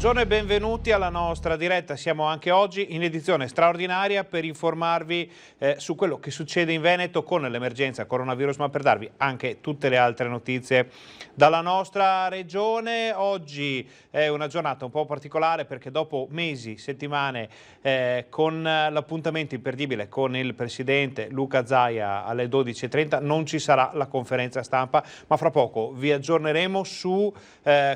Buongiorno e benvenuti alla nostra diretta. Siamo anche oggi in edizione straordinaria per informarvi su quello che succede in Veneto con l'emergenza coronavirus, ma per darvi anche tutte le altre notizie dalla nostra regione. Oggi è una giornata un po' particolare perché dopo mesi, settimane, con l'appuntamento imperdibile con il presidente Luca Zaia alle 12:30 non ci sarà la conferenza stampa, ma fra poco vi aggiorneremo su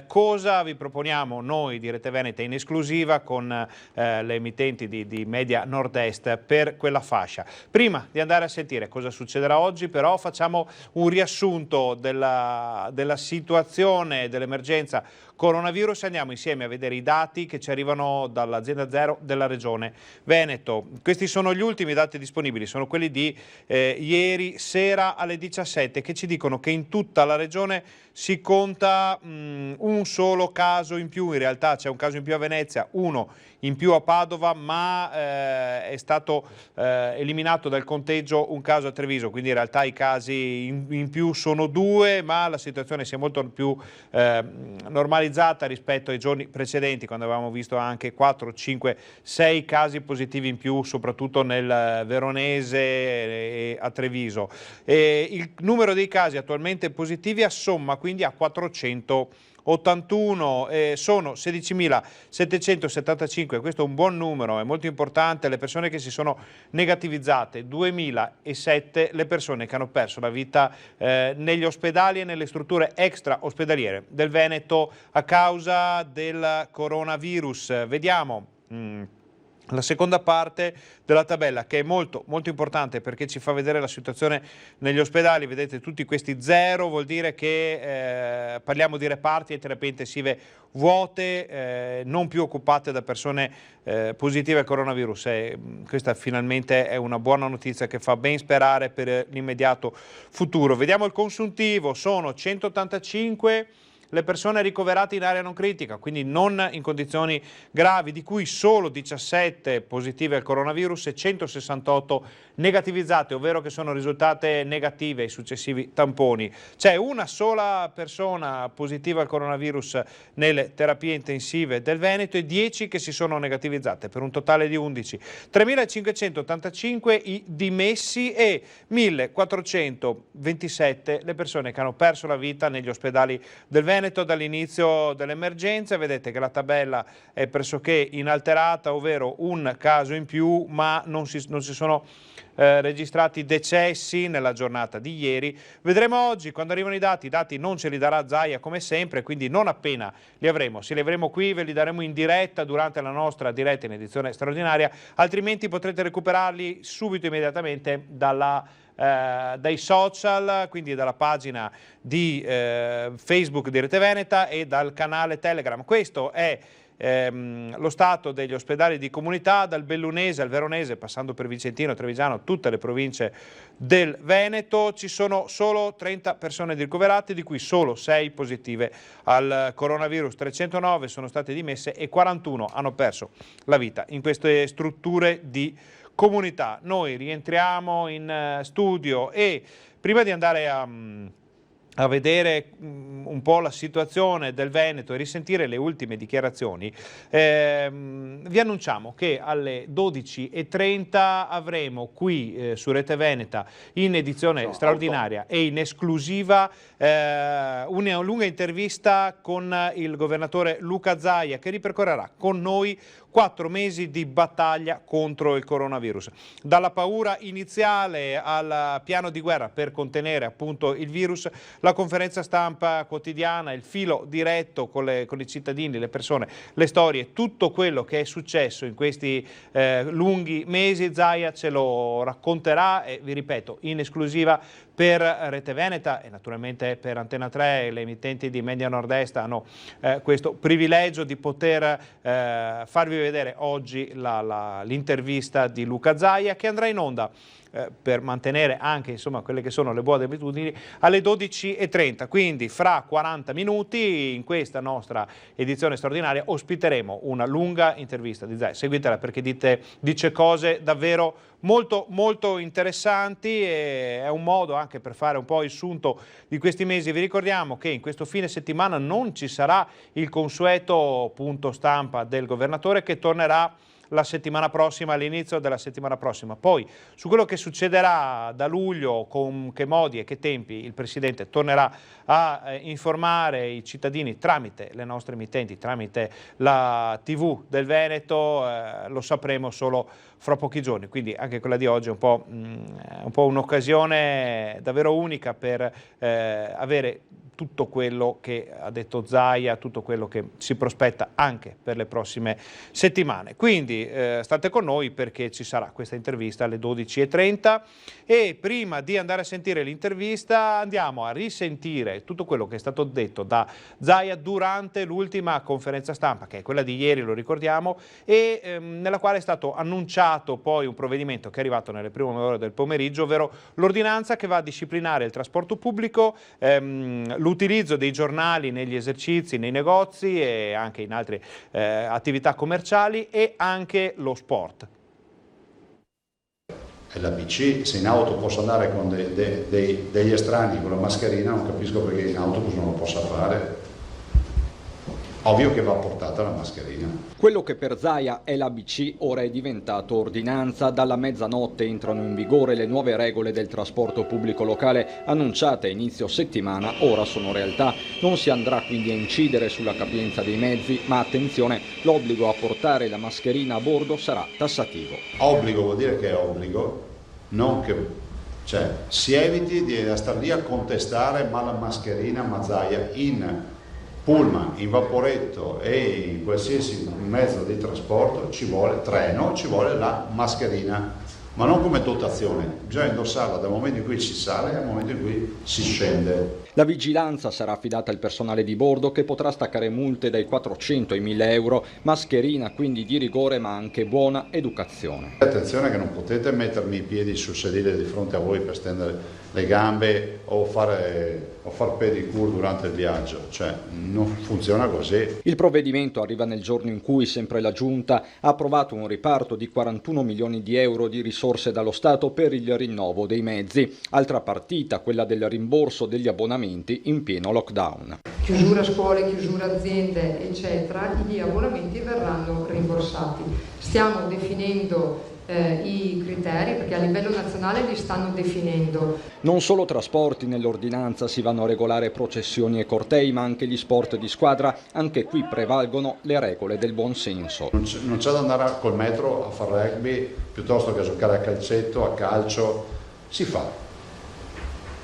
cosa vi proponiamo noi di Rete Veneta in esclusiva con le emittenti di Media Nord-Est per quella fascia. Prima di andare a sentire cosa succederà oggi, però, facciamo un riassunto della situazione dell'emergenza coronavirus. Andiamo insieme a vedere i dati che ci arrivano dall'azienda Zero della Regione Veneto. Questi sono gli ultimi dati disponibili, sono quelli di ieri sera alle 17, che ci dicono che in tutta la regione si conta un solo caso in più. In realtà c'è un caso in più a Venezia, uno in più a Padova, ma è stato eliminato dal conteggio un caso a Treviso, quindi in realtà i casi in più sono due, ma la situazione si è molto più normalizzata rispetto ai giorni precedenti, quando avevamo visto anche 4, 5, 6 casi positivi in più, soprattutto nel Veronese e a Treviso. Il numero dei casi attualmente positivi assomma quindi a 481, sono 16.775, questo è un buon numero, è molto importante. Le persone che si sono negativizzate, 2.007 le persone che hanno perso la vita negli ospedali e nelle strutture extra ospedaliere del Veneto a causa del coronavirus. Vediamo la seconda parte della tabella, che è molto importante perché ci fa vedere la situazione negli ospedali. Vedete tutti questi zero, vuol dire che parliamo di reparti e terapie intensive vuote, non più occupate da persone positive al coronavirus. Questa finalmente è una buona notizia che fa ben sperare per l'immediato futuro. Vediamo il consuntivo, sono 185 le persone ricoverate in area non critica, quindi non in condizioni gravi, di cui solo 17 positive al coronavirus e 168 negativizzate, ovvero che sono risultate negative ai successivi tamponi. C'è una sola persona positiva al coronavirus nelle terapie intensive del Veneto e 10 che si sono negativizzate, per un totale di 11. 3.585 i dimessi e 1.427 le persone che hanno perso la vita negli ospedali del Veneto dall'inizio dell'emergenza. Vedete che la tabella è pressoché inalterata, ovvero un caso in più, ma non si sono registrati decessi nella giornata di ieri. Vedremo oggi quando arrivano i dati non ce li darà Zaia come sempre, quindi non appena li avremo, se li avremo qui ve li daremo in diretta durante la nostra diretta in edizione straordinaria, altrimenti potrete recuperarli subito, immediatamente dai social, quindi dalla pagina di Facebook di Rete Veneta e dal canale Telegram. Questo è lo stato degli ospedali di comunità, dal Bellunese al Veronese, passando per Vicentino, Trevigiano, tutte le province del Veneto. Ci sono solo 30 persone ricoverate, di cui solo 6 positive al coronavirus. 309 sono state dimesse e 41 hanno perso la vita in queste strutture di comunità. Noi rientriamo in studio e prima di andare a vedere un po' la situazione del Veneto e risentire le ultime dichiarazioni, vi annunciamo che alle 12:30 avremo qui su Rete Veneta, in edizione straordinaria e in esclusiva, una lunga intervista con il governatore Luca Zaia, che ripercorrerà con noi 4 mesi di battaglia contro il coronavirus. Dalla paura iniziale al piano di guerra per contenere appunto il virus, la conferenza stampa quotidiana, il filo diretto con i cittadini, le persone, le storie, tutto quello che è successo in questi lunghi mesi. Zaia ce lo racconterà e, vi ripeto, in esclusiva per Rete Veneta e naturalmente per Antena 3. Le emittenti di Media Nord-Est hanno questo privilegio di poter farvi vedere oggi l'intervista di Luca Zaia, che andrà in onda per mantenere anche insomma quelle che sono le buone abitudini alle 12:30. Quindi fra 40 minuti in questa nostra edizione straordinaria ospiteremo una lunga intervista di Zaia. Seguitela perché dice cose davvero molto interessanti, e è un modo anche per fare un po' il sunto di questi mesi. Vi ricordiamo che in questo fine settimana non ci sarà il consueto punto stampa del governatore, che tornerà la settimana prossima, all'inizio della settimana prossima. Poi su quello che succederà da luglio, con che modi e che tempi, il Presidente tornerà a informare i cittadini tramite le nostre emittenti, tramite la TV del Veneto, lo sapremo solo fra pochi giorni. Quindi anche quella di oggi è un po' un'occasione davvero unica per avere tutto quello che ha detto Zaia, tutto quello che si prospetta anche per le prossime settimane. Quindi state con noi perché ci sarà questa intervista alle 12:30, e prima di andare a sentire l'intervista andiamo a risentire tutto quello che è stato detto da Zaia durante l'ultima conferenza stampa, che è quella di ieri, lo ricordiamo, e nella quale è stato annunciato poi un provvedimento che è arrivato nelle prime ore del pomeriggio, ovvero l'ordinanza che va a disciplinare il trasporto pubblico, l'utilizzo dei giornali negli esercizi, nei negozi e anche in altre attività commerciali, e anche lo sport. E la BC, se in auto posso andare con degli estranei con la mascherina, non capisco perché in autobus non lo possa fare. Ovvio che va portata la mascherina. Quello che per Zaia è l'ABC ora è diventato ordinanza. Dalla mezzanotte entrano in vigore le nuove regole del trasporto pubblico locale, annunciate a inizio settimana, ora sono realtà. Non si andrà quindi a incidere sulla capienza dei mezzi, ma attenzione, l'obbligo a portare la mascherina a bordo sarà tassativo. Obbligo vuol dire che è obbligo, non che... cioè, si eviti di stare lì a contestare ma la mascherina, ma Zaia, in pullman, in vaporetto e in qualsiasi mezzo di trasporto ci vuole, treno, ci vuole la mascherina, ma non come dotazione, bisogna indossarla dal momento in cui si sale al momento in cui si scende. La vigilanza sarà affidata al personale di bordo, che potrà staccare multe dai 400 ai 1000 euro, mascherina quindi di rigore ma anche buona educazione. Attenzione che non potete mettermi i piedi sul sedile di fronte a voi per stendere le gambe o far pedicure durante il viaggio, cioè non funziona così. Il provvedimento arriva nel giorno in cui sempre la Giunta ha approvato un riparto di 41 milioni di euro di risorse dallo Stato per il rinnovo dei mezzi. Altra partita, quella del rimborso degli abbonamenti in pieno lockdown. Chiusura scuole, chiusura aziende, eccetera, gli abbonamenti verranno rimborsati. Stiamo definendo i criteri, perché a livello nazionale li stanno definendo. Non solo trasporti, nell'ordinanza si vanno a regolare processioni e cortei, ma anche gli sport di squadra. Anche qui prevalgono le regole del buon senso. Non c'è da andare col metro a fare rugby piuttosto che a giocare a calcetto, a calcio.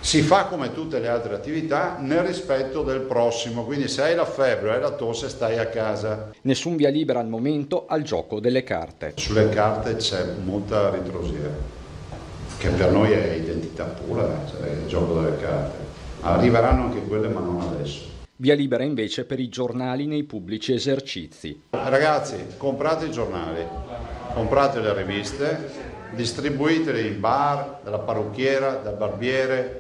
Si fa come tutte le altre attività nel rispetto del prossimo, quindi se hai la febbre o hai la tosse stai a casa. Nessun via libera al momento al gioco delle carte. Sulle carte c'è molta ritrosia, che per noi è identità pura, cioè il gioco delle carte. Arriveranno anche quelle ma non adesso. Via libera invece per i giornali nei pubblici esercizi. Ragazzi, comprate i giornali, comprate le riviste, distribuitele in bar, dalla parrucchiera, dal barbiere,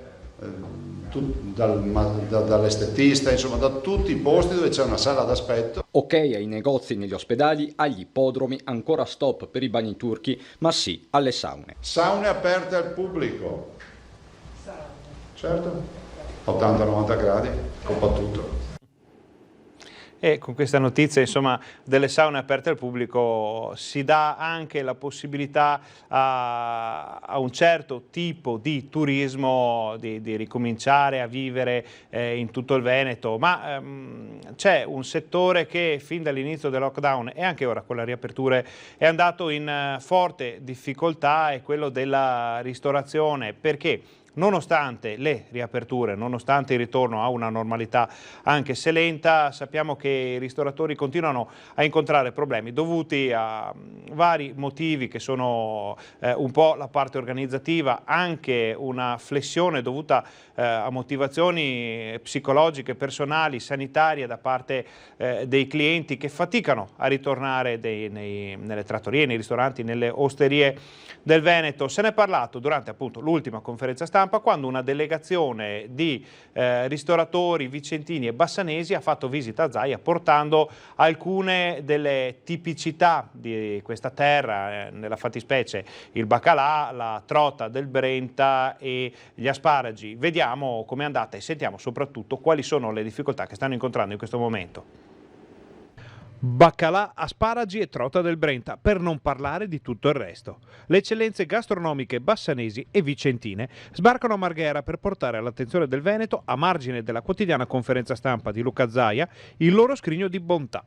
dall'estetista, insomma da tutti i posti dove c'è una sala d'aspetto. Ok ai negozi, negli ospedali, agli ippodromi, ancora stop per i bagni turchi, ma sì alle saune. Saune aperte al pubblico, certo, 80-90 gradi, coppa tutto. E con questa notizia, insomma, delle saune aperte al pubblico si dà anche la possibilità a un certo tipo di turismo di ricominciare a vivere in tutto il Veneto, ma c'è un settore che fin dall'inizio del lockdown e anche ora con le riaperture è andato in forte difficoltà, è quello della ristorazione. Perché? nonostante le riaperture, nonostante il ritorno a una normalità anche se lenta, sappiamo che i ristoratori continuano a incontrare problemi dovuti a vari motivi che sono un po' la parte organizzativa, anche una flessione dovuta a motivazioni psicologiche, personali, sanitarie da parte dei clienti che faticano a ritornare nelle trattorie, nei ristoranti, nelle osterie del Veneto. Se ne è parlato durante appunto l'ultima conferenza stampa, quando una delegazione di ristoratori vicentini e bassanesi ha fatto visita a Zaia portando alcune delle tipicità di questa terra, nella fattispecie il baccalà, la trota del Brenta e gli asparagi. Vediamo com'è andata e sentiamo soprattutto quali sono le difficoltà che stanno incontrando in questo momento. Baccalà, asparagi e trota del Brenta, per non parlare di tutto il resto. Le eccellenze gastronomiche bassanesi e vicentine sbarcano a Marghera per portare all'attenzione del Veneto, a margine della quotidiana conferenza stampa di Luca Zaia, il loro scrigno di bontà.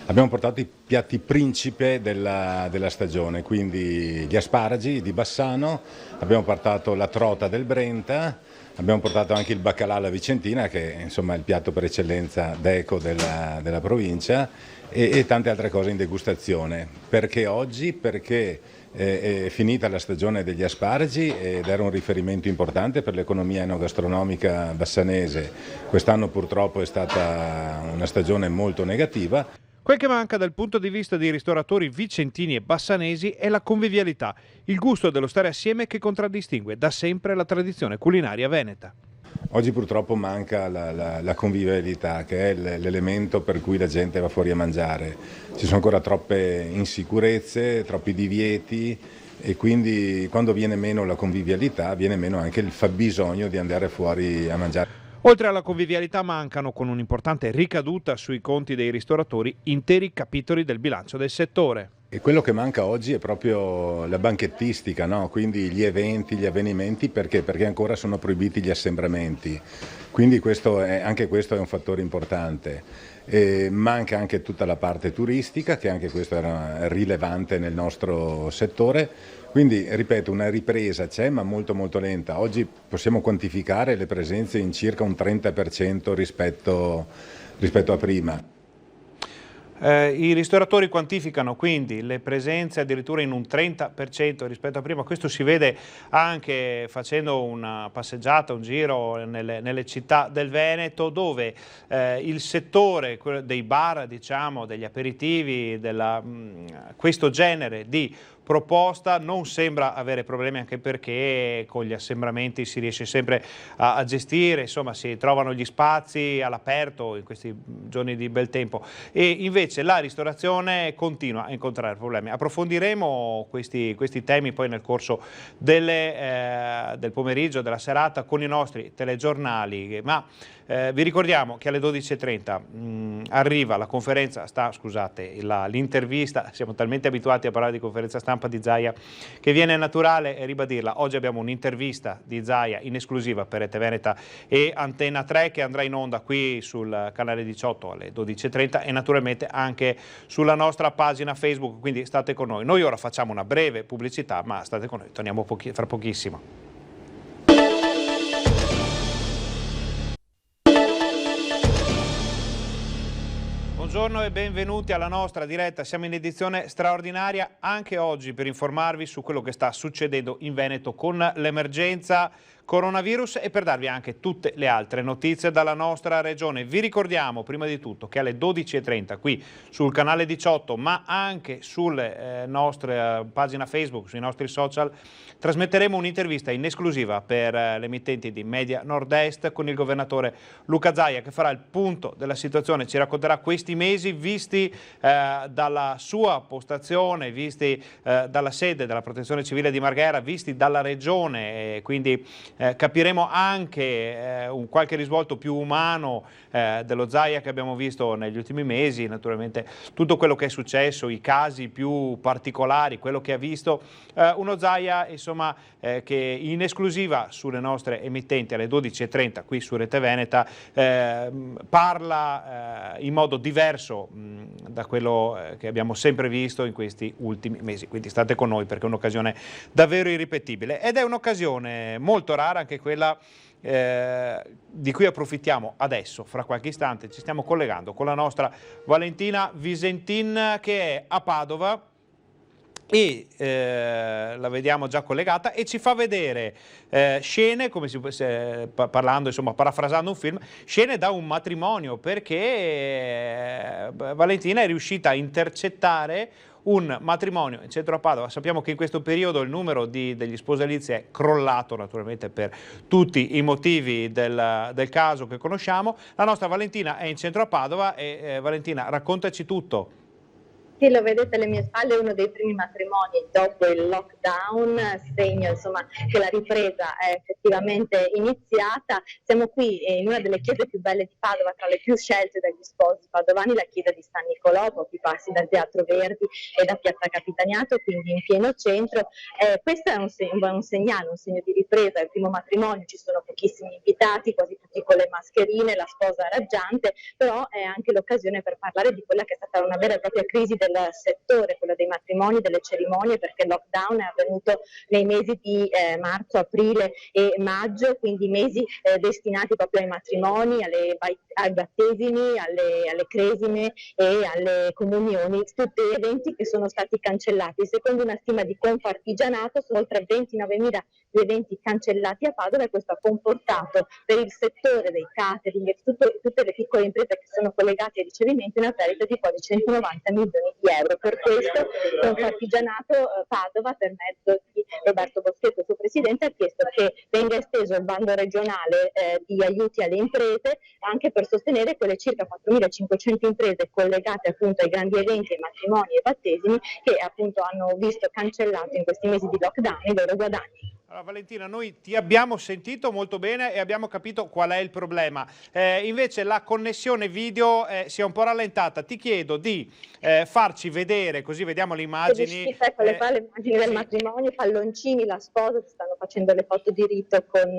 Abbiamo portato i piatti principe della stagione, quindi gli asparagi di Bassano, abbiamo portato la trota del Brenta, abbiamo portato anche il baccalà alla vicentina, che insomma è il piatto per eccellenza d'eco della provincia, e tante altre cose in degustazione. Perché oggi? Perché è finita la stagione degli asparagi ed era un riferimento importante per l'economia enogastronomica bassanese. Quest'anno purtroppo è stata una stagione molto negativa. Quel che manca dal punto di vista dei ristoratori vicentini e bassanesi è la convivialità, il gusto dello stare assieme che contraddistingue da sempre la tradizione culinaria veneta. Oggi purtroppo manca la convivialità, che è l'elemento per cui la gente va fuori a mangiare. Ci sono ancora troppe insicurezze, troppi divieti e quindi quando viene meno la convivialità viene meno anche il fabbisogno di andare fuori a mangiare. Oltre alla convivialità mancano, con un'importante ricaduta sui conti dei ristoratori, interi capitoli del bilancio del settore. E quello che manca oggi è proprio la banchettistica, no? Quindi gli eventi, gli avvenimenti, perché? Perché ancora sono proibiti gli assembramenti, quindi anche questo è un fattore importante. Manca anche tutta la parte turistica, che anche questo era rilevante nel nostro settore, quindi ripeto, una ripresa c'è ma molto molto lenta. Oggi possiamo quantificare le presenze in circa un 30% rispetto a prima. I ristoratori quantificano quindi le presenze addirittura in un 30% rispetto a prima. Questo si vede anche facendo una passeggiata, un giro nelle città del Veneto, dove il settore dei bar, diciamo, degli aperitivi, questo genere di proposta non sembra avere problemi, anche perché con gli assembramenti si riesce sempre a gestire, insomma si trovano gli spazi all'aperto in questi giorni di bel tempo, e invece la ristorazione continua a incontrare problemi. Approfondiremo questi temi poi nel corso del pomeriggio, della serata, con i nostri telegiornali, ma vi ricordiamo che alle 12:30 arriva la conferenza, l'intervista, siamo talmente abituati a parlare di conferenza stampa di Zaia che viene naturale ribadirla. Oggi abbiamo un'intervista di Zaia in esclusiva per Rete Veneta e Antenna 3, che andrà in onda qui sul canale 18 alle 12:30 e naturalmente anche sulla nostra pagina Facebook, quindi state con noi. Noi ora facciamo una breve pubblicità, ma state con noi, torniamo fra pochissimo. Buongiorno e benvenuti alla nostra diretta, siamo in edizione straordinaria anche oggi per informarvi su quello che sta succedendo in Veneto con l'emergenza coronavirus e per darvi anche tutte le altre notizie dalla nostra regione. Vi ricordiamo prima di tutto che alle 12:30 qui sul canale 18, ma anche sulle nostre pagine Facebook, sui nostri social, trasmetteremo un'intervista in esclusiva per le emittenti di Media Nord-Est con il governatore Luca Zaia, che farà il punto della situazione, ci racconterà questi mesi visti dalla sua postazione, visti dalla sede della Protezione Civile di Marghera, visti dalla regione, quindi capiremo anche qualche risvolto più umano dello Zaia che abbiamo visto negli ultimi mesi, naturalmente tutto quello che è successo, i casi più particolari, quello che ha visto uno Zaia insomma che in esclusiva sulle nostre emittenti alle 12:30 qui su Rete Veneta parla in modo diverso diverso da quello che abbiamo sempre visto in questi ultimi mesi, quindi state con noi perché è un'occasione davvero irripetibile ed è un'occasione molto rara anche quella di cui approfittiamo adesso. Fra qualche istante ci stiamo collegando con la nostra Valentina Visentin che è a Padova e la vediamo già collegata e ci fa vedere scene, come parlando, insomma, parafrasando un film, scene da un matrimonio, perché Valentina è riuscita a intercettare un matrimonio in centro a Padova. Sappiamo che in questo periodo il numero degli sposalizi è crollato, naturalmente per tutti i motivi del caso che conosciamo. La nostra Valentina è in centro a Padova e Valentina, raccontaci tutto. Sì, lo vedete alle mie spalle, uno dei primi matrimoni dopo il lockdown, segno insomma che la ripresa è effettivamente iniziata. Siamo qui in una delle chiese più belle di Padova, tra le più scelte dagli sposi padovani, la chiesa di San Nicolò, pochi passi dal Teatro Verdi e da Piazza Capitaniato, quindi in pieno centro. Questo è un segnale, un segno di ripresa, è il primo matrimonio, ci sono pochissimi invitati, quasi tutti con le mascherine, la sposa raggiante, però è anche l'occasione per parlare di quella che è stata una vera e propria crisi del settore, quella dei matrimoni, delle cerimonie, perché il lockdown è avvenuto nei mesi di marzo, aprile e maggio, quindi mesi destinati proprio ai matrimoni, ai battesimi, alle cresime e alle comunioni, tutti eventi che sono stati cancellati. Secondo una stima di Confartigianato sono oltre 29.000 gli eventi cancellati a Padova e questo ha comportato per il settore dei catering e tutte le piccole imprese che sono collegate ai ricevimenti una perdita di quasi 190 milioni di euro. Per questo Confartigianato Padova, per mezzo di Roberto Boschetto, suo presidente, ha chiesto che venga esteso il bando regionale di aiuti alle imprese anche per sostenere quelle circa 4.500 imprese collegate appunto ai grandi eventi, ai matrimoni e battesimi che appunto hanno visto cancellato in questi mesi di lockdown i loro guadagni. Allora, Valentina, noi ti abbiamo sentito molto bene e abbiamo capito qual è il problema. Invece la connessione video si è un po' rallentata. Ti chiedo di farci vedere, così vediamo le immagini. Ecco le immagini del matrimonio, i palloncini, la sposa, si stanno facendo le foto di rito con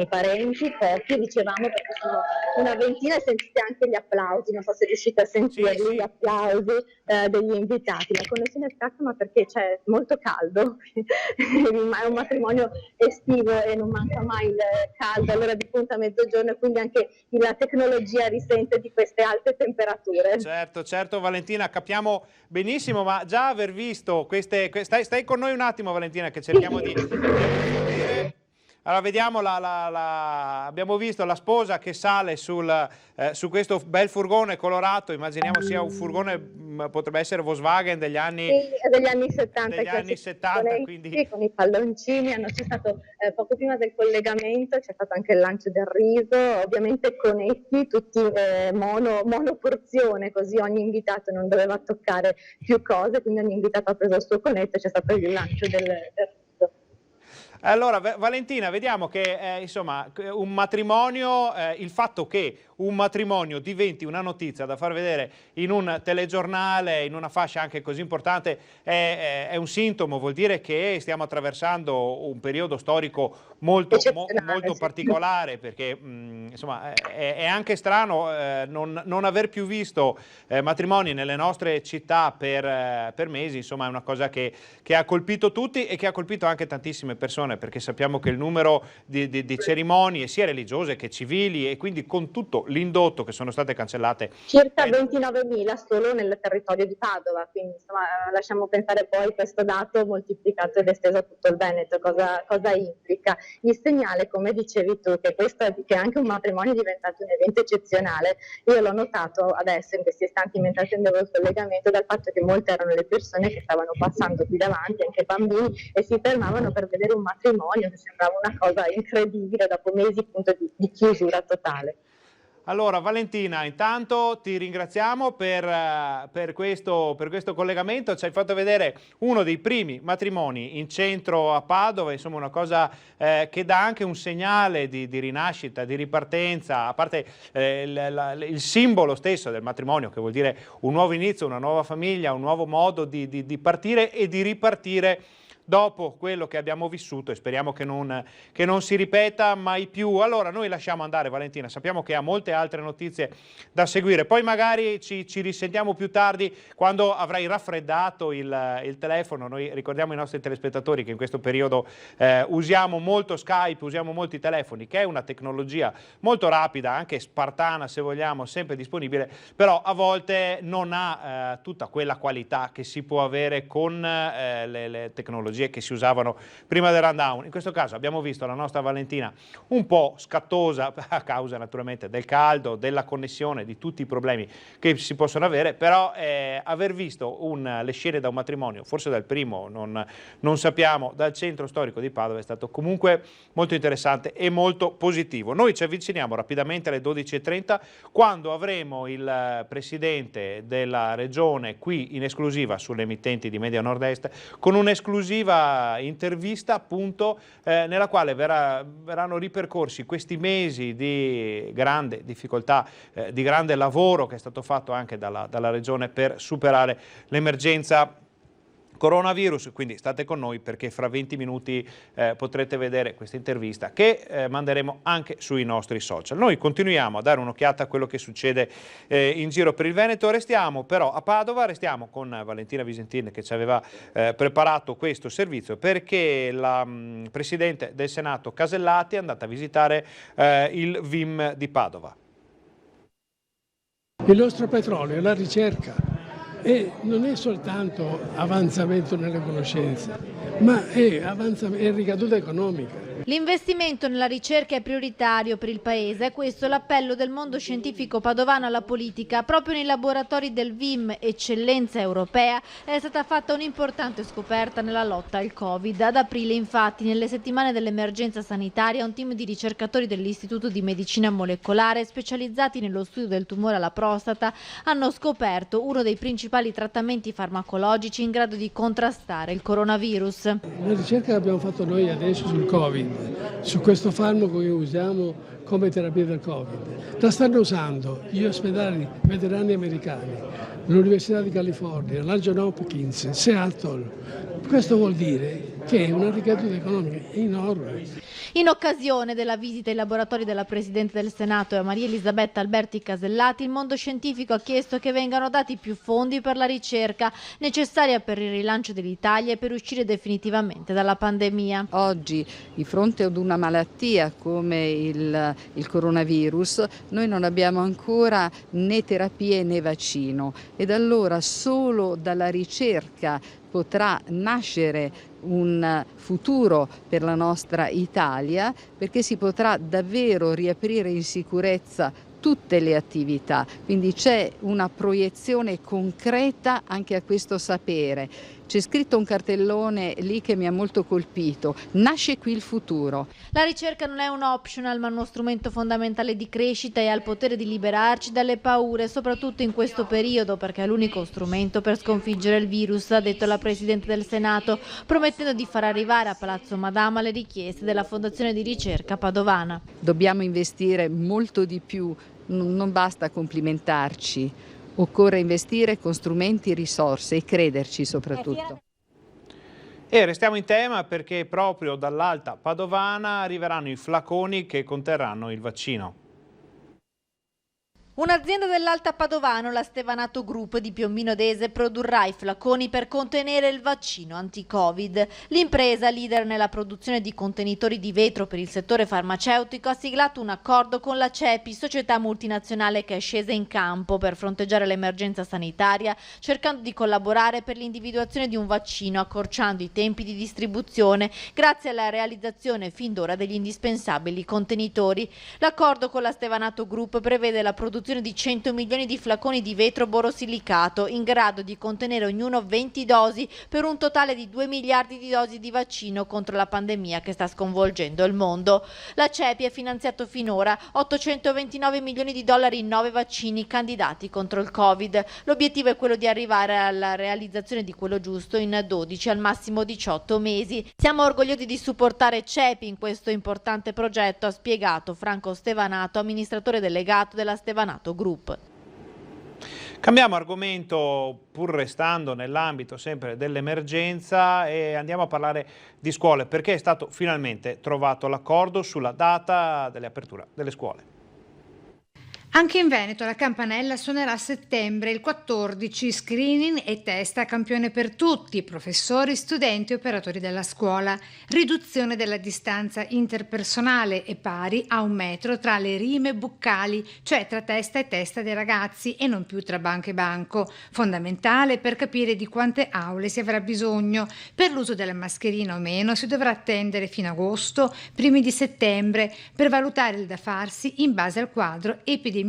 i parenti, pochi, dicevamo, perché sono una ventina e sentite anche gli applausi, non so se riuscite a sentirli, gli applausi degli invitati. La connessione è scarsa ma perché c'è molto caldo. È un matrimonio estivo e non manca mai il caldo all'ora di punta a mezzogiorno e quindi anche la tecnologia risente di queste alte temperature. Certo Valentina, capiamo benissimo, ma già aver visto queste... Stai con noi un attimo Valentina che cerchiamo di vedere. Allora vediamo, abbiamo visto la sposa che sale su questo bel furgone colorato, immaginiamo sia un furgone, potrebbe essere Volkswagen degli anni 70. Degli anni 70 quindi... Sì, con i palloncini, c'è stato poco prima del collegamento, c'è stato anche il lancio del riso, ovviamente conetti, tutti monoporzione, così ogni invitato non doveva toccare più cose, quindi ogni invitato ha preso il suo conetto e c'è stato il lancio del riso. Allora Valentina, vediamo che insomma un matrimonio, il fatto che un matrimonio diventi una notizia da far vedere in un telegiornale, in una fascia anche così importante, è un sintomo, vuol dire che stiamo attraversando un periodo storico molto particolare, perché insomma è anche strano non aver più visto matrimoni nelle nostre città per mesi, insomma è una cosa che ha colpito tutti e che ha colpito anche tantissime persone, perché sappiamo che il numero di cerimonie sia religiose che civili e quindi con tutto l'indotto che sono state cancellate. Circa 29.000 solo nel territorio di Padova, quindi insomma lasciamo pensare poi questo dato moltiplicato ed esteso a tutto il Veneto, cosa implica. Il segnale, come dicevi tu, che anche un matrimonio è diventato un evento eccezionale, io l'ho notato adesso in questi istanti mentre attendevo il collegamento, dal fatto che molte erano le persone che stavano passando qui davanti, anche bambini, e si fermavano per vedere un matrimonio che sembrava una cosa incredibile dopo mesi appunto di chiusura totale. Allora Valentina, intanto ti ringraziamo per questo collegamento, ci hai fatto vedere uno dei primi matrimoni in centro a Padova, insomma una cosa che dà anche un segnale di rinascita, di ripartenza, a parte il simbolo stesso del matrimonio, che vuol dire un nuovo inizio, una nuova famiglia, un nuovo modo di partire e di ripartire dopo quello che abbiamo vissuto, e speriamo che non si ripeta mai più. Allora noi lasciamo andare Valentina, sappiamo che ha molte altre notizie da seguire, poi magari ci risentiamo più tardi quando avrai raffreddato il telefono. Noi ricordiamo ai nostri telespettatori che in questo periodo usiamo molto Skype, usiamo molti telefoni, che è una tecnologia molto rapida, anche spartana se vogliamo, sempre disponibile, però a volte non ha tutta quella qualità che si può avere con le tecnologie che si usavano prima del rundown. In questo caso abbiamo visto la nostra Valentina un po' scattosa a causa naturalmente del caldo, della connessione, di tutti i problemi che si possono avere, però aver visto le scene da un matrimonio, forse dal primo, non sappiamo, dal centro storico di Padova, è stato comunque molto interessante e molto positivo. Noi ci avviciniamo rapidamente alle 12:30 quando avremo il presidente della regione qui in esclusiva sulle emittenti di Media Nord-Est con un'esclusiva intervista appunto nella quale verranno ripercorsi questi mesi di grande difficoltà, di grande lavoro che è stato fatto anche dalla regione per superare l'emergenza coronavirus. Quindi state con noi perché fra 20 minuti potrete vedere questa intervista che manderemo anche sui nostri social. Noi continuiamo a dare un'occhiata a quello che succede in giro per il Veneto, restiamo però a Padova, restiamo con Valentina Visentin che ci aveva preparato questo servizio perché la Presidente del Senato Casellati è andata a visitare il VIM di Padova. Il nostro petrolio, la ricerca. E non è soltanto avanzamento nelle conoscenze, ma è ricaduta economica. L'investimento nella ricerca è prioritario per il Paese, è questo l'appello del mondo scientifico padovano alla politica. Proprio nei laboratori del VIM, eccellenza europea, è stata fatta un'importante scoperta nella lotta al Covid. Ad aprile, infatti, nelle settimane dell'emergenza sanitaria, un team di ricercatori dell'Istituto di Medicina Molecolare, specializzati nello studio del tumore alla prostata, hanno scoperto uno dei principali trattamenti farmacologici in grado di contrastare il coronavirus. La ricerca che abbiamo fatto noi adesso sul Covid, su questo farmaco che usiamo come terapia del Covid, la stanno usando gli ospedali veterani americani, l'Università di California, la Johns Hopkins, Seattle. Questo vuol dire che è una ricaduta economica enorme. In occasione della visita ai laboratori della Presidente del Senato Maria Elisabetta Alberti Casellati, il mondo scientifico ha chiesto che vengano dati più fondi per la ricerca necessaria per il rilancio dell'Italia e per uscire definitivamente dalla pandemia. Oggi, di fronte ad una malattia come il coronavirus, noi non abbiamo ancora né terapie né vaccino ed allora solo dalla ricerca potrà nascere un futuro per la nostra Italia, perché si potrà davvero riaprire in sicurezza tutte le attività, quindi c'è una proiezione concreta anche a questo sapere. C'è scritto un cartellone lì che mi ha molto colpito: nasce qui il futuro. La ricerca non è un optional ma uno strumento fondamentale di crescita e ha il potere di liberarci dalle paure, soprattutto in questo periodo, perché è l'unico strumento per sconfiggere il virus, ha detto la Presidente del Senato, promettendo di far arrivare a Palazzo Madama le richieste della Fondazione di Ricerca Padovana. Dobbiamo investire molto di più, non basta complimentarci. Occorre investire con strumenti e risorse e crederci soprattutto. E restiamo in tema perché proprio dall'Alta Padovana arriveranno i flaconi che conterranno il vaccino. Un'azienda dell'Alta Padovano, la Stevanato Group di Piombino Dese, produrrà i flaconi per contenere il vaccino anti-Covid. L'impresa, leader nella produzione di contenitori di vetro per il settore farmaceutico, ha siglato un accordo con la CEPI, società multinazionale che è scesa in campo per fronteggiare l'emergenza sanitaria, cercando di collaborare per l'individuazione di un vaccino, accorciando i tempi di distribuzione grazie alla realizzazione fin d'ora degli indispensabili contenitori. L'accordo con la Stevanato Group prevede la produzione di 100 milioni di flaconi di vetro borosilicato in grado di contenere ognuno 20 dosi per un totale di 2 miliardi di dosi di vaccino contro la pandemia che sta sconvolgendo il mondo. La CEPI ha finanziato finora 829 milioni di dollari in 9 vaccini candidati contro il Covid. L'obiettivo è quello di arrivare alla realizzazione di quello giusto in 12 al massimo 18 mesi. Siamo orgogliosi di supportare CEPI in questo importante progetto, ha spiegato Franco Stevanato, amministratore delegato della Stevanato Group. Cambiamo argomento, pur restando nell'ambito sempre dell'emergenza, e andiamo a parlare di scuole, perché è stato finalmente trovato l'accordo sulla data dell'apertura delle scuole. Anche in Veneto la campanella suonerà a settembre, il 14, screening e test a campione per tutti, professori, studenti e operatori della scuola. Riduzione della distanza interpersonale e pari a 1 metro tra le rime buccali, cioè tra testa e testa dei ragazzi e non più tra banco e banco. Fondamentale per capire di quante aule si avrà bisogno. Per l'uso della mascherina o meno si dovrà attendere fino a agosto, primi di settembre, per valutare il da farsi in base al quadro epidemiologico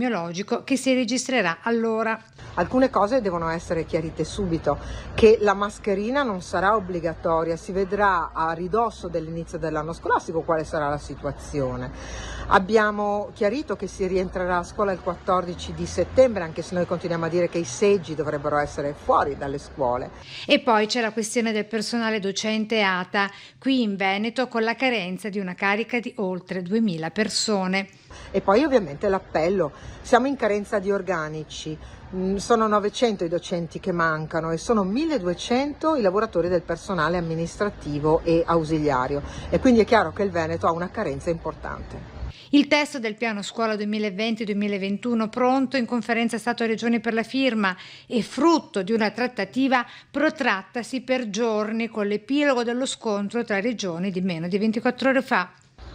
che si registrerà allora. Alcune cose devono essere chiarite subito, che la mascherina non sarà obbligatoria, si vedrà a ridosso dell'inizio dell'anno scolastico quale sarà la situazione. Abbiamo chiarito che si rientrerà a scuola il 14 di settembre, anche se noi continuiamo a dire che i seggi dovrebbero essere fuori dalle scuole. E poi c'è la questione del personale docente ATA, qui in Veneto con la carenza di una carica di oltre 2000 persone. E poi ovviamente l'appello, siamo in carenza di organici, sono 900 i docenti che mancano e sono 1200 i lavoratori del personale amministrativo e ausiliario, e quindi è chiaro che il Veneto ha una carenza importante. Il testo del piano scuola 2020-2021 pronto in conferenza Stato-Regioni per la firma e frutto di una trattativa protrattasi per giorni con l'epilogo dello scontro tra regioni di meno di 24 ore fa.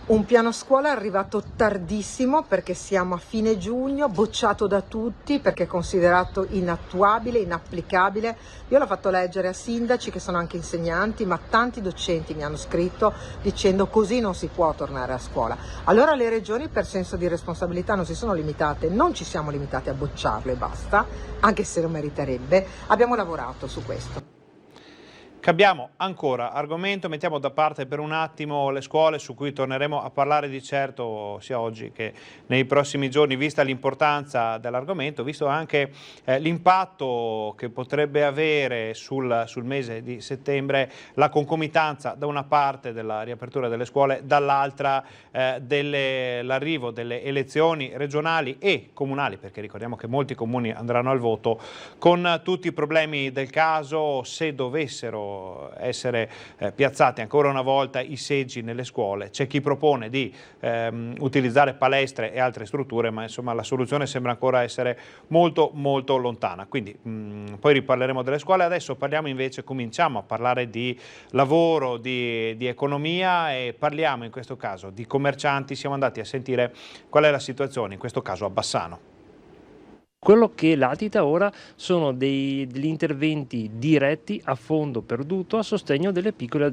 Un piano scuola arrivato tardissimo perché siamo a fine giugno, bocciato da tutti perché è considerato inattuabile, inapplicabile. Io l'ho fatto leggere a sindaci che sono anche insegnanti, ma tanti docenti mi hanno scritto dicendo così non si può tornare a scuola. Allora le regioni per senso di responsabilità non si sono limitate, non ci siamo limitati a bocciarlo e basta, anche se lo meriterebbe, abbiamo lavorato su questo. Cambiamo ancora argomento, mettiamo da parte per un attimo le scuole, su cui torneremo a parlare di certo sia oggi che nei prossimi giorni, vista l'importanza dell'argomento, visto anche l'impatto che potrebbe avere sul mese di settembre la concomitanza da una parte della riapertura delle scuole, dall'altra l'arrivo delle elezioni regionali e comunali, perché ricordiamo che molti comuni andranno al voto, con tutti i problemi del caso, se dovessero essere piazzati ancora una volta i seggi nelle scuole. C'è chi propone di utilizzare palestre e altre strutture, ma insomma la soluzione sembra ancora essere molto molto lontana. Quindi poi riparleremo delle scuole. Adesso cominciamo a parlare di lavoro, di economia, e parliamo in questo caso di commercianti. Siamo andati a sentire qual è la situazione in questo caso a Bassano. Quello che latita ora sono degli interventi diretti a fondo perduto a sostegno delle piccole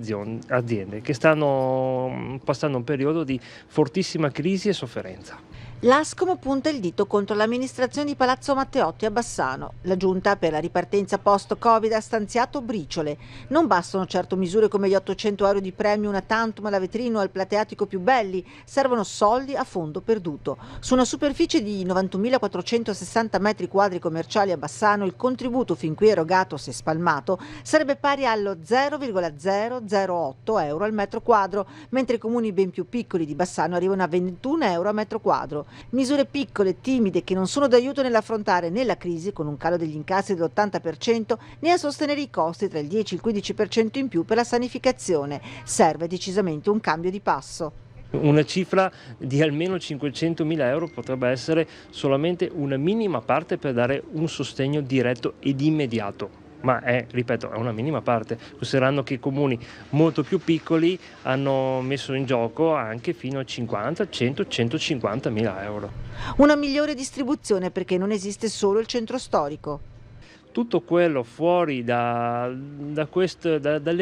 aziende che stanno passando un periodo di fortissima crisi e sofferenza. L'Ascom punta il dito contro l'amministrazione di Palazzo Matteotti a Bassano. La giunta per la ripartenza post-Covid ha stanziato briciole. Non bastano certo misure come gli 800 euro di premio una tantum alla vetrina o al plateatico più belli, servono soldi a fondo perduto. Su una superficie di 91.460 metri quadri commerciali a Bassano il contributo fin qui erogato, se spalmato, sarebbe pari allo 0,008 euro al metro quadro, mentre i comuni ben più piccoli di Bassano arrivano a 21 euro a metro quadro. Misure piccole, timide, che non sono d'aiuto nell'affrontare né la crisi, con un calo degli incassi dell'80%, né a sostenere i costi tra il 10 e il 15% in più per la sanificazione. Serve decisamente un cambio di passo. Una cifra di almeno 500.000 euro potrebbe essere solamente una minima parte per dare un sostegno diretto ed immediato. Ma ripeto, è una minima parte, considerando che i comuni molto più piccoli hanno messo in gioco anche fino a 50, 100, 150.000 euro. Una migliore distribuzione, perché non esiste solo il centro storico. Tutto quello fuori dalle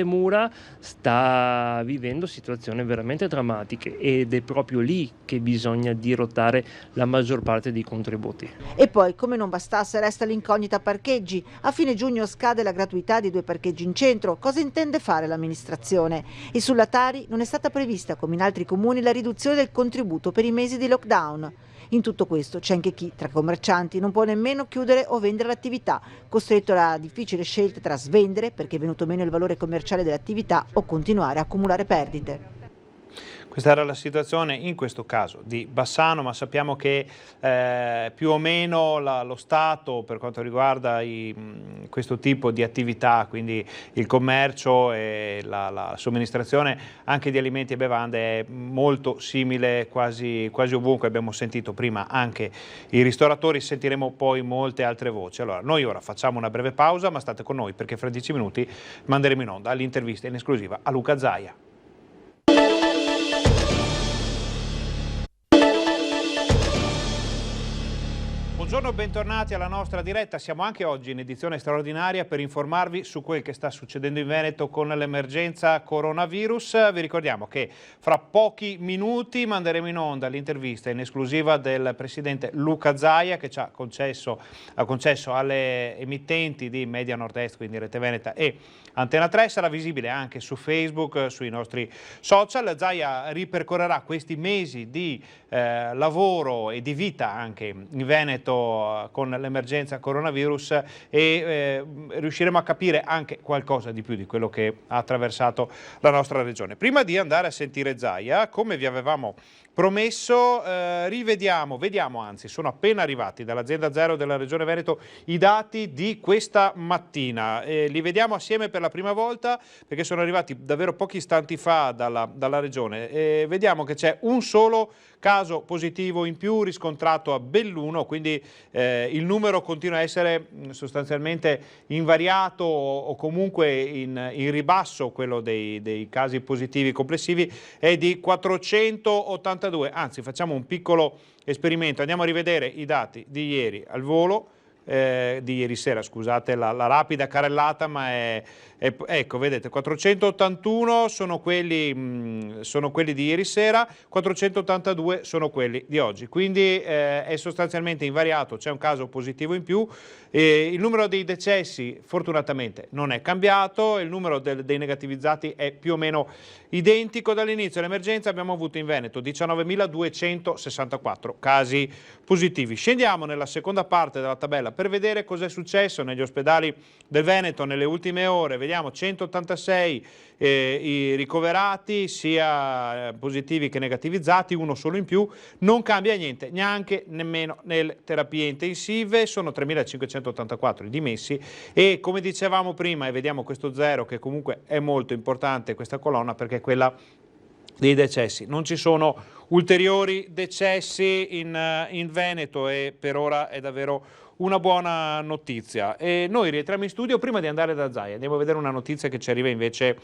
mura sta vivendo situazioni veramente drammatiche ed è proprio lì che bisogna dirottare la maggior parte dei contributi. E poi, come non bastasse, resta l'incognita parcheggi. A fine giugno scade la gratuità di 2 parcheggi in centro. Cosa intende fare l'amministrazione? E sulla Tari non è stata prevista, come in altri comuni, la riduzione del contributo per i mesi di lockdown. In tutto questo c'è anche chi, tra commercianti, non può nemmeno chiudere o vendere l'attività, costretto alla difficile scelta tra svendere, perché è venuto meno il valore commerciale dell'attività, o continuare a accumulare perdite. Questa era la situazione in questo caso di Bassano, ma sappiamo che più o meno lo Stato, per quanto riguarda questo tipo di attività, quindi il commercio e la somministrazione anche di alimenti e bevande, è molto simile quasi ovunque. Abbiamo sentito prima anche i ristoratori, sentiremo poi molte altre voci. Allora, noi ora facciamo una breve pausa, ma state con noi perché fra 10 minuti manderemo in onda l'intervista in esclusiva a Luca Zaia. Buongiorno, bentornati alla nostra diretta. Siamo anche oggi in edizione straordinaria per informarvi su quel che sta succedendo in Veneto con l'emergenza coronavirus. Vi ricordiamo che fra pochi minuti manderemo in onda l'intervista in esclusiva del presidente Luca Zaia, che ha concesso alle emittenti di Media Nord-Est, quindi Rete Veneta e Antena 3. Sarà visibile anche su Facebook, sui nostri social. Zaia ripercorrerà questi mesi di lavoro e di vita anche in Veneto con l'emergenza coronavirus e riusciremo a capire anche qualcosa di più di quello che ha attraversato la nostra regione. Prima di andare a sentire Zaia, come vi avevamo promesso, sono appena arrivati dall'azienda Zero della Regione Veneto i dati di questa mattina. Li vediamo assieme per la prima volta perché sono arrivati davvero pochi istanti fa dalla Regione. Vediamo che c'è un solo caso positivo in più riscontrato a Belluno, quindi il numero continua a essere sostanzialmente invariato o comunque in ribasso. Quello dei casi positivi complessivi è di 482. Anzi, facciamo un piccolo esperimento, andiamo a rivedere i dati di ieri al volo, di ieri sera, scusate la rapida carrellata, ma ecco, vedete, 481 sono quelli di ieri sera, 482 sono quelli di oggi, quindi è sostanzialmente invariato. C'è un caso positivo in più, il numero dei decessi fortunatamente non è cambiato, il numero dei negativizzati è più o meno identico. Dall'inizio dell'emergenza abbiamo avuto in Veneto 19.264 casi positivi. Scendiamo nella seconda parte della tabella per vedere cosa è successo negli ospedali del Veneto nelle ultime ore. Vediamo 186 i ricoverati, sia positivi che negativizzati, uno solo in più. Non cambia niente, nemmeno nelle terapie intensive, sono 3.584 i dimessi e, come dicevamo prima, e vediamo questo zero che comunque è molto importante, questa colonna, perché è quella dei decessi. Non ci sono ulteriori decessi in Veneto e per ora è davvero una buona notizia. E noi rientriamo in studio. Prima di andare da Zaia andiamo a vedere una notizia che ci arriva invece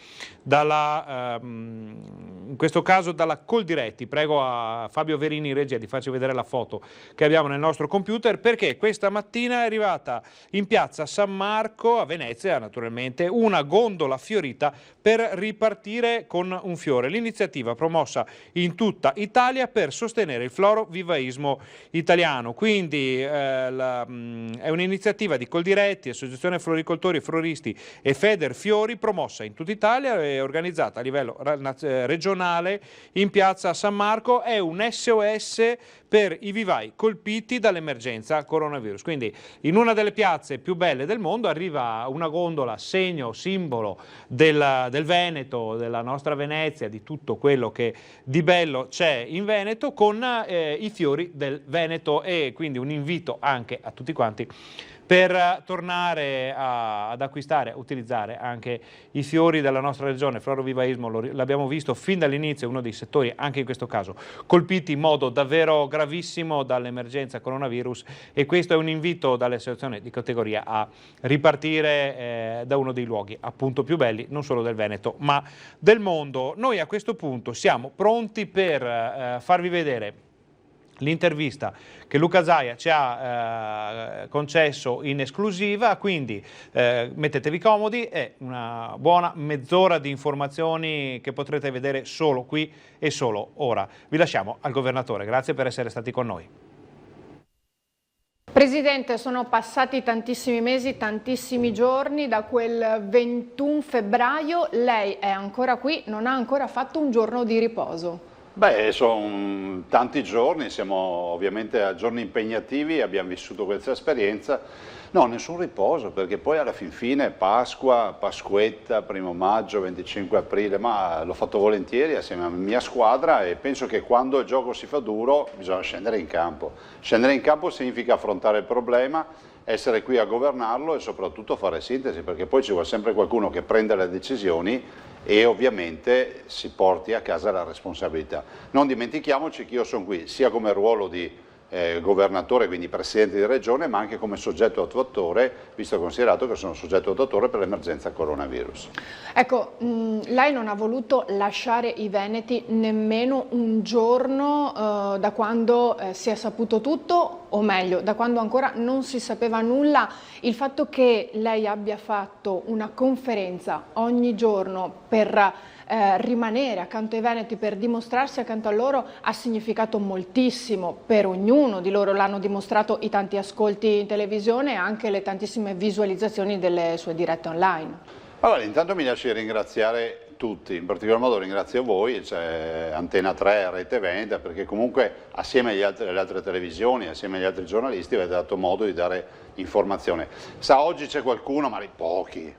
in questo caso dalla Coldiretti. Prego a Fabio Verini in regia di farci vedere la foto che abbiamo nel nostro computer, perché questa mattina è arrivata in piazza San Marco a Venezia, naturalmente, una gondola fiorita per ripartire con un fiore. L'iniziativa promossa in tutta Italia per sostenere il florovivaismo italiano. Quindi è un'iniziativa di Coldiretti, Associazione Floricoltori e Floristi e Feder Fiori, promossa in tutta Italia e organizzata a livello regionale in piazza San Marco. È un SOS per i vivai colpiti dall'emergenza coronavirus. Quindi in una delle piazze più belle del mondo arriva una gondola, segno, simbolo del Veneto, della nostra Venezia, di tutto quello che di bello c'è in Veneto, con i fiori del Veneto, e quindi un invito anche a tutti quanti per tornare ad acquistare, a utilizzare anche i fiori della nostra regione. Florovivaismo, l'abbiamo visto fin dall'inizio, è uno dei settori, anche in questo caso, colpiti in modo davvero gravissimo dall'emergenza coronavirus, e questo è un invito dalle associazioni di categoria a ripartire da uno dei luoghi appunto più belli, non solo del Veneto, ma del mondo. Noi a questo punto siamo pronti per farvi vedere l'intervista che Luca Zaia ci ha concesso in esclusiva, quindi mettetevi comodi, è una buona mezz'ora di informazioni che potrete vedere solo qui e solo ora. Vi lasciamo al governatore, grazie per essere stati con noi. Presidente, sono passati tantissimi mesi, tantissimi giorni da quel 21 febbraio, lei è ancora qui, non ha ancora fatto un giorno di riposo. Beh, sono tanti giorni, siamo ovviamente a giorni impegnativi, abbiamo vissuto questa esperienza, No, nessun riposo, perché poi alla fin fine Pasqua, Pasquetta, 1° maggio, 25 aprile, ma l'ho fatto volentieri assieme alla mia squadra e penso che quando il gioco si fa duro bisogna scendere in campo. Scendere in campo significa affrontare il problema, essere qui a governarlo e soprattutto fare sintesi, perché poi ci vuole sempre qualcuno che prenda le decisioni e ovviamente si porti a casa la responsabilità. Non dimentichiamoci che io sono qui sia come ruolo di governatore, quindi presidente di regione, ma anche come soggetto attuatore, visto e considerato che sono soggetto attuatore per l'emergenza coronavirus. Ecco, lei non ha voluto lasciare i veneti nemmeno un giorno da quando si è saputo tutto, o meglio, da quando ancora non si sapeva nulla. Il fatto che lei abbia fatto una conferenza ogni giorno per rimanere accanto ai veneti, per dimostrarsi accanto a loro, ha significato moltissimo per ognuno di loro. L'hanno dimostrato i tanti ascolti in televisione e anche le tantissime visualizzazioni delle sue dirette online. Allora, intanto mi lasci ringraziare tutti, in particolar modo ringrazio voi, cioè Antena 3, Rete Veneta, perché comunque assieme alle altre televisioni, assieme agli altri giornalisti avete dato modo di dare informazione. Sa, oggi c'è qualcuno, ma pochi,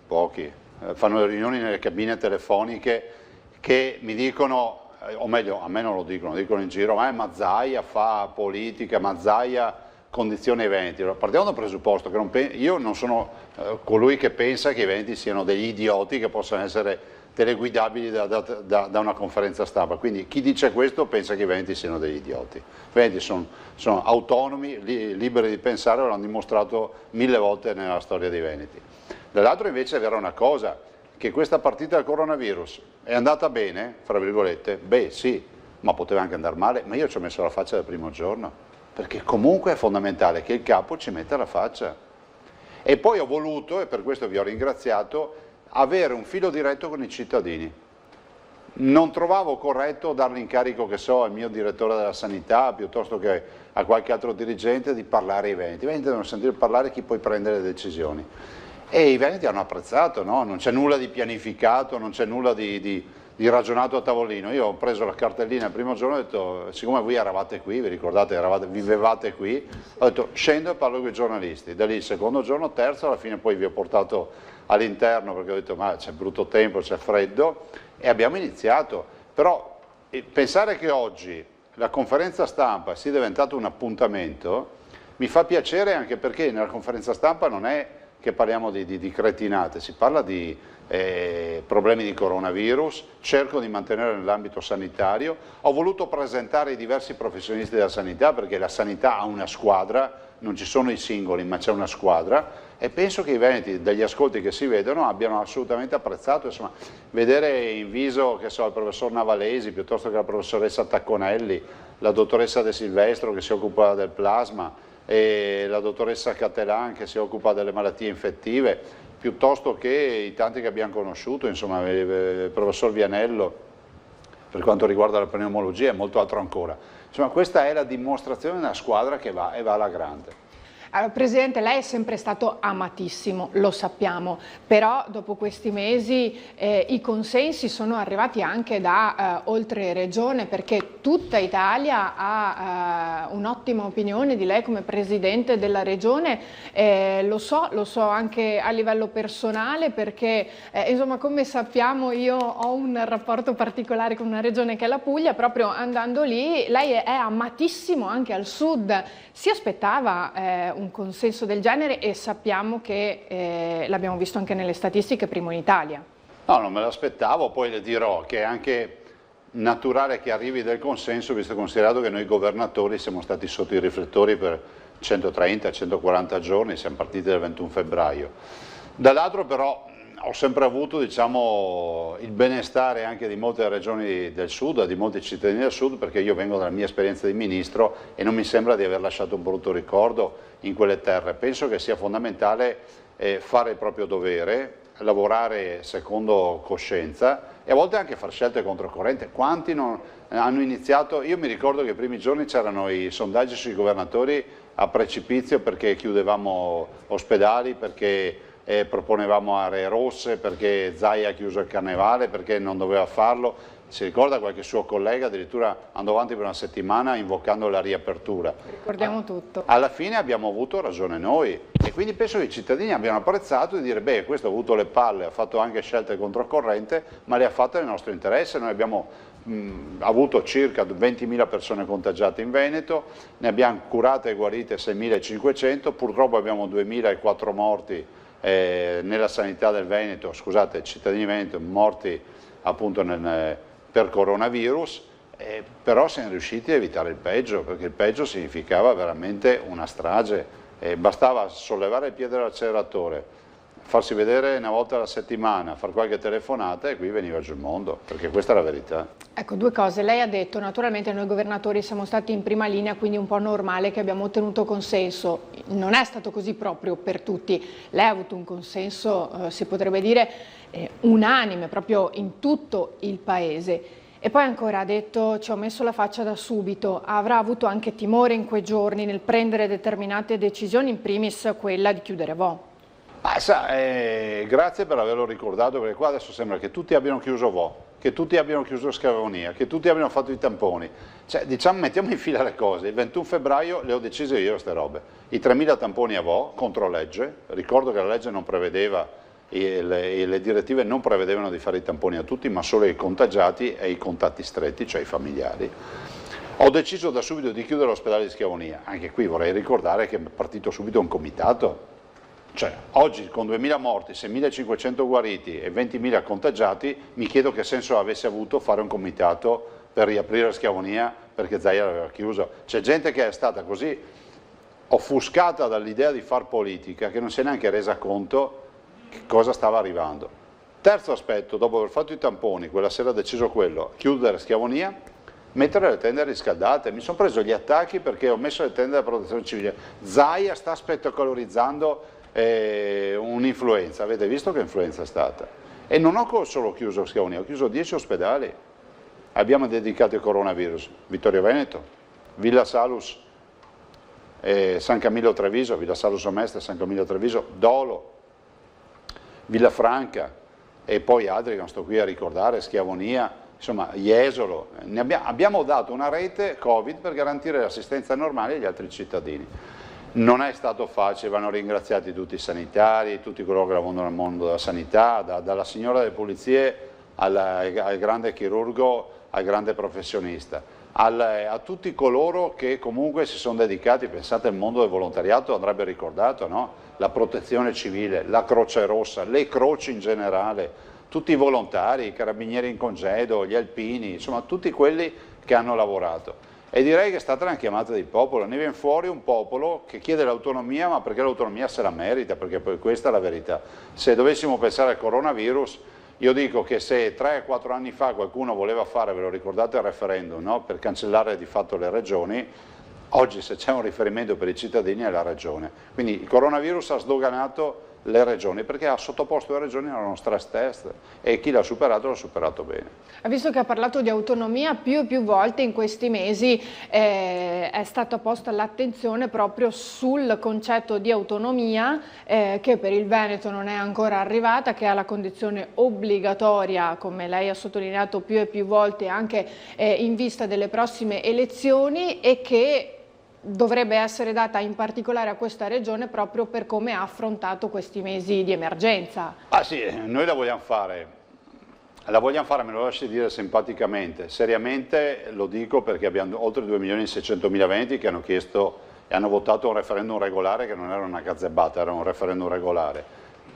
fanno riunioni nelle cabine telefoniche che mi dicono, o meglio a me non lo dicono in giro, ma Mazzaia fa politica, Mazzaia condizione i Veneti. Partiamo dal presupposto che io non sono colui che pensa che i Veneti siano degli idioti che possano essere teleguidabili da una conferenza stampa, quindi chi dice questo pensa che i Veneti siano degli idioti. I Veneti sono autonomi, liberi di pensare, lo hanno dimostrato 1000 volte nella storia dei Veneti. Dall'altro invece è vera una cosa, che questa partita del coronavirus è andata bene, fra virgolette, beh sì, ma poteva anche andare male, ma io ci ho messo la faccia dal primo giorno, perché comunque è fondamentale che il capo ci metta la faccia. E poi ho voluto, e per questo vi ho ringraziato, avere un filo diretto con i cittadini. Non trovavo corretto dare l'incarico, che so, al mio direttore della sanità, piuttosto che a qualche altro dirigente, di parlare ai Veneti. I Veneti devono sentire parlare chi poi prende le decisioni. E i Veneti hanno apprezzato, no? Non c'è nulla di pianificato, non c'è nulla di ragionato a tavolino. Io ho preso la cartellina il primo giorno e ho detto, siccome voi eravate qui, vi ricordate, vivevate qui, ho detto scendo e parlo con i giornalisti. Da lì il secondo giorno, terzo, alla fine poi vi ho portato all'interno perché ho detto ma c'è brutto tempo, c'è freddo, e abbiamo iniziato. Però pensare che oggi la conferenza stampa sia diventata un appuntamento mi fa piacere, anche perché nella conferenza stampa non è che parliamo di cretinate, si parla di problemi di coronavirus, cerco di mantenere nell'ambito sanitario, ho voluto presentare i diversi professionisti della sanità, perché la sanità ha una squadra, non ci sono i singoli ma c'è una squadra, e penso che i Veneti, dagli ascolti che si vedono, abbiano assolutamente apprezzato. Insomma, vedere in viso, che so, il professor Navalesi piuttosto che la professoressa Tacconelli, la dottoressa De Silvestro che si occupa del plasma, e la dottoressa Cattelan che si occupa delle malattie infettive, piuttosto che i tanti che abbiamo conosciuto, insomma il professor Vianello per quanto riguarda la pneumologia e molto altro ancora. Insomma, questa è la dimostrazione di una squadra che va e va alla grande. Presidente, lei è sempre stato amatissimo, lo sappiamo, però dopo questi mesi i consensi sono arrivati anche da oltre regione, perché tutta Italia ha un'ottima opinione di lei come Presidente della Regione, lo so anche a livello personale, perché insomma, come sappiamo, io ho un rapporto particolare con una regione che è la Puglia. Proprio andando lì, lei è amatissimo anche al sud. Si aspettava un consenso del genere, e sappiamo che l'abbiamo visto anche nelle statistiche, primo in Italia. No, non me l'aspettavo, poi le dirò che è anche naturale che arrivi del consenso, visto e considerato che noi governatori siamo stati sotto i riflettori per 130-140 giorni, siamo partiti dal 21 febbraio. Dall'altro però ho sempre avuto, diciamo, il benestare anche di molte regioni del sud, di molti cittadini del sud, perché io vengo dalla mia esperienza di ministro e non mi sembra di aver lasciato un brutto ricordo in quelle terre. Penso che sia fondamentale fare il proprio dovere, lavorare secondo coscienza e a volte anche fare scelte controcorrente. Quanti non hanno iniziato? Io mi ricordo che i primi giorni c'erano i sondaggi sui governatori a precipizio, perché chiudevamo ospedali, perché proponevamo aree rosse, perché Zaia ha chiuso il carnevale, perché non doveva farlo. Si ricorda qualche suo collega addirittura andò avanti per una settimana invocando la riapertura. Ricordiamo tutto. Alla fine abbiamo avuto ragione noi, e E quindi penso che i cittadini abbiano apprezzato di dire, beh, questo ha avuto le palle, ha fatto anche scelte controcorrente, ma le ha fatte nel nostro interesse. Noi abbiamo avuto circa 20.000 persone contagiate in Veneto, ne abbiamo curate e guarite 6.500, purtroppo abbiamo 2.004 morti nella sanità del Veneto, scusate, cittadini Veneto morti appunto per coronavirus, però siamo riusciti a evitare il peggio, perché il peggio significava veramente una strage. Bastava sollevare il piede dall'acceleratore, farsi vedere una volta alla settimana, fare qualche telefonata e qui veniva giù il mondo, perché questa è la verità. Ecco, due cose. Lei ha detto, naturalmente noi governatori siamo stati in prima linea, quindi un po' normale che abbiamo ottenuto consenso. Non è stato così proprio per tutti. Lei ha avuto un consenso, si potrebbe dire, unanime, proprio in tutto il Paese. E poi ancora ha detto, ci ho messo la faccia da subito, avrà avuto anche timore in quei giorni nel prendere determinate decisioni, in primis quella di chiudere Vo'. Ma sa, grazie per averlo ricordato, perché qua adesso sembra che tutti abbiano chiuso Vo', che tutti abbiano chiuso Schiavonia, che tutti abbiano fatto i tamponi. Cioè, diciamo, mettiamo in fila le cose. Il 21 febbraio le ho decise io queste robe. I 3.000 tamponi a Vo', contro legge, ricordo che la legge non prevedeva e le direttive non prevedevano di fare i tamponi a tutti, ma solo ai contagiati e ai contatti stretti, cioè ai familiari. Ho deciso da subito di chiudere l'ospedale di Schiavonia. Anche qui vorrei ricordare che è partito subito un comitato. Cioè, oggi con 2.000 morti, 6.500 guariti e 20.000 contagiati, mi chiedo che senso avesse avuto fare un comitato per riaprire la Schiavonia perché Zaia l'aveva chiuso. C'è gente che è stata così offuscata dall'idea di far politica che non si è neanche resa conto che cosa stava arrivando. Terzo aspetto, dopo aver fatto i tamponi, quella sera ho deciso quello, chiudere Schiavonia, mettere le tende riscaldate. Mi sono preso gli attacchi perché ho messo le tende della protezione civile. Zaia sta spettacolarizzando un'influenza, avete visto che influenza è stata? E non ho solo chiuso Schiavonia, ho chiuso 10 ospedali, abbiamo dedicato il coronavirus, Vittorio Veneto, Villa Salus, San Camillo Treviso, Villa Salus Omestre, San Camillo Treviso, Dolo, Villafranca e poi altri che non sto qui a ricordare, Schiavonia, insomma Jesolo. Abbiamo dato una rete Covid per garantire l'assistenza normale agli altri cittadini. Non è stato facile, vanno ringraziati tutti i sanitari, tutti coloro che lavorano nel mondo della sanità, dalla signora delle pulizie al grande chirurgo, al grande professionista, a tutti coloro che comunque si sono dedicati. Pensate al mondo del volontariato, andrebbe ricordato, no? La protezione civile, la Croce Rossa, le croci in generale, tutti i volontari, i carabinieri in congedo, gli alpini, insomma tutti quelli che hanno lavorato. E direi che è stata una chiamata di popolo, ne viene fuori un popolo che chiede l'autonomia, ma perché l'autonomia se la merita, perché poi questa è la verità. Se dovessimo pensare al coronavirus, io dico che se 3-4 anni fa qualcuno voleva fare, ve lo ricordate, il referendum, no? Per cancellare di fatto le regioni, oggi se c'è un riferimento per i cittadini è la regione. Quindi il coronavirus ha sdoganato le regioni perché ha sottoposto le regioni a uno stress test e chi l'ha superato bene. Visto che ha parlato di autonomia, più e più volte in questi mesi è stata posta l'attenzione proprio sul concetto di autonomia che per il Veneto non è ancora arrivata, che ha la condizione obbligatoria, come lei ha sottolineato più e più volte anche in vista delle prossime elezioni, e che dovrebbe essere data in particolare a questa regione proprio per come ha affrontato questi mesi di emergenza. Ah sì, noi la vogliamo fare, me lo lasci dire simpaticamente, seriamente lo dico perché abbiamo oltre 2.600.000 veneti che hanno chiesto e hanno votato un referendum regolare che non era una gazzebata, era un referendum regolare,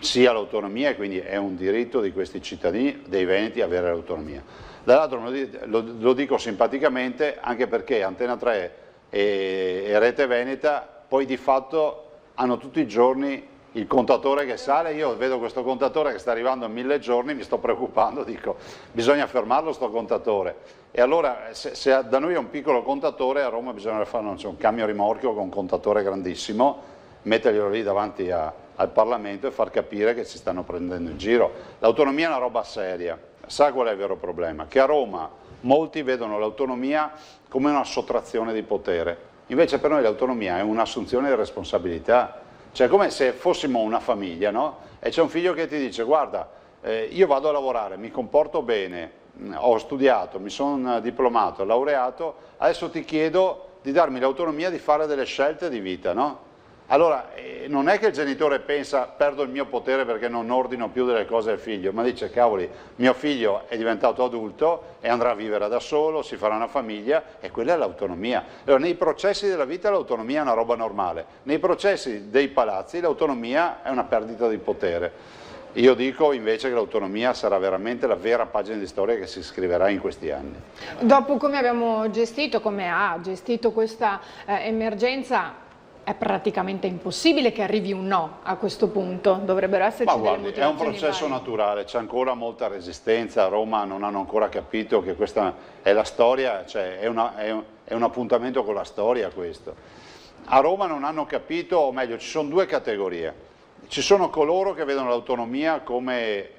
sia l'autonomia e quindi è un diritto di questi cittadini, dei veneti, avere l'autonomia. Dall'altro lo dico simpaticamente anche perché Antena 3 e Rete Veneta poi di fatto hanno tutti i giorni il contatore che sale. Io vedo questo contatore che sta arrivando a 1000 giorni, mi sto preoccupando, dico bisogna fermarlo sto contatore. E allora se da noi è un piccolo contatore, a Roma bisogna fare un camion rimorchio con un contatore grandissimo, metterglielo lì davanti al Parlamento e far capire che ci stanno prendendo in giro. L'autonomia è una roba seria, sa qual è il vero problema? Che a Roma molti vedono l'autonomia come una sottrazione di potere, invece per noi l'autonomia è un'assunzione di responsabilità, cioè come se fossimo una famiglia, no? E c'è un figlio che ti dice guarda, io vado a lavorare, mi comporto bene, ho studiato, mi sono diplomato, laureato, adesso ti chiedo di darmi l'autonomia di fare delle scelte di vita, no? Allora, non è che il genitore pensa perdo il mio potere perché non ordino più delle cose al figlio, ma dice cavoli, mio figlio è diventato adulto e andrà a vivere da solo, si farà una famiglia e quella è l'autonomia. Allora, nei processi della vita l'autonomia è una roba normale, nei processi dei palazzi l'autonomia è una perdita di potere. Io dico invece che l'autonomia sarà veramente la vera pagina di storia che si scriverà in questi anni. Dopo come abbiamo gestito, come ha gestito questa emergenza, è praticamente impossibile che arrivi un no a questo punto, dovrebbero esserci delle motivazioni è un processo naturale, c'è ancora molta resistenza, a Roma non hanno ancora capito che questa è la storia, cioè è un appuntamento con la storia questo. A Roma non hanno capito, o meglio ci sono due categorie, ci sono coloro che vedono l'autonomia come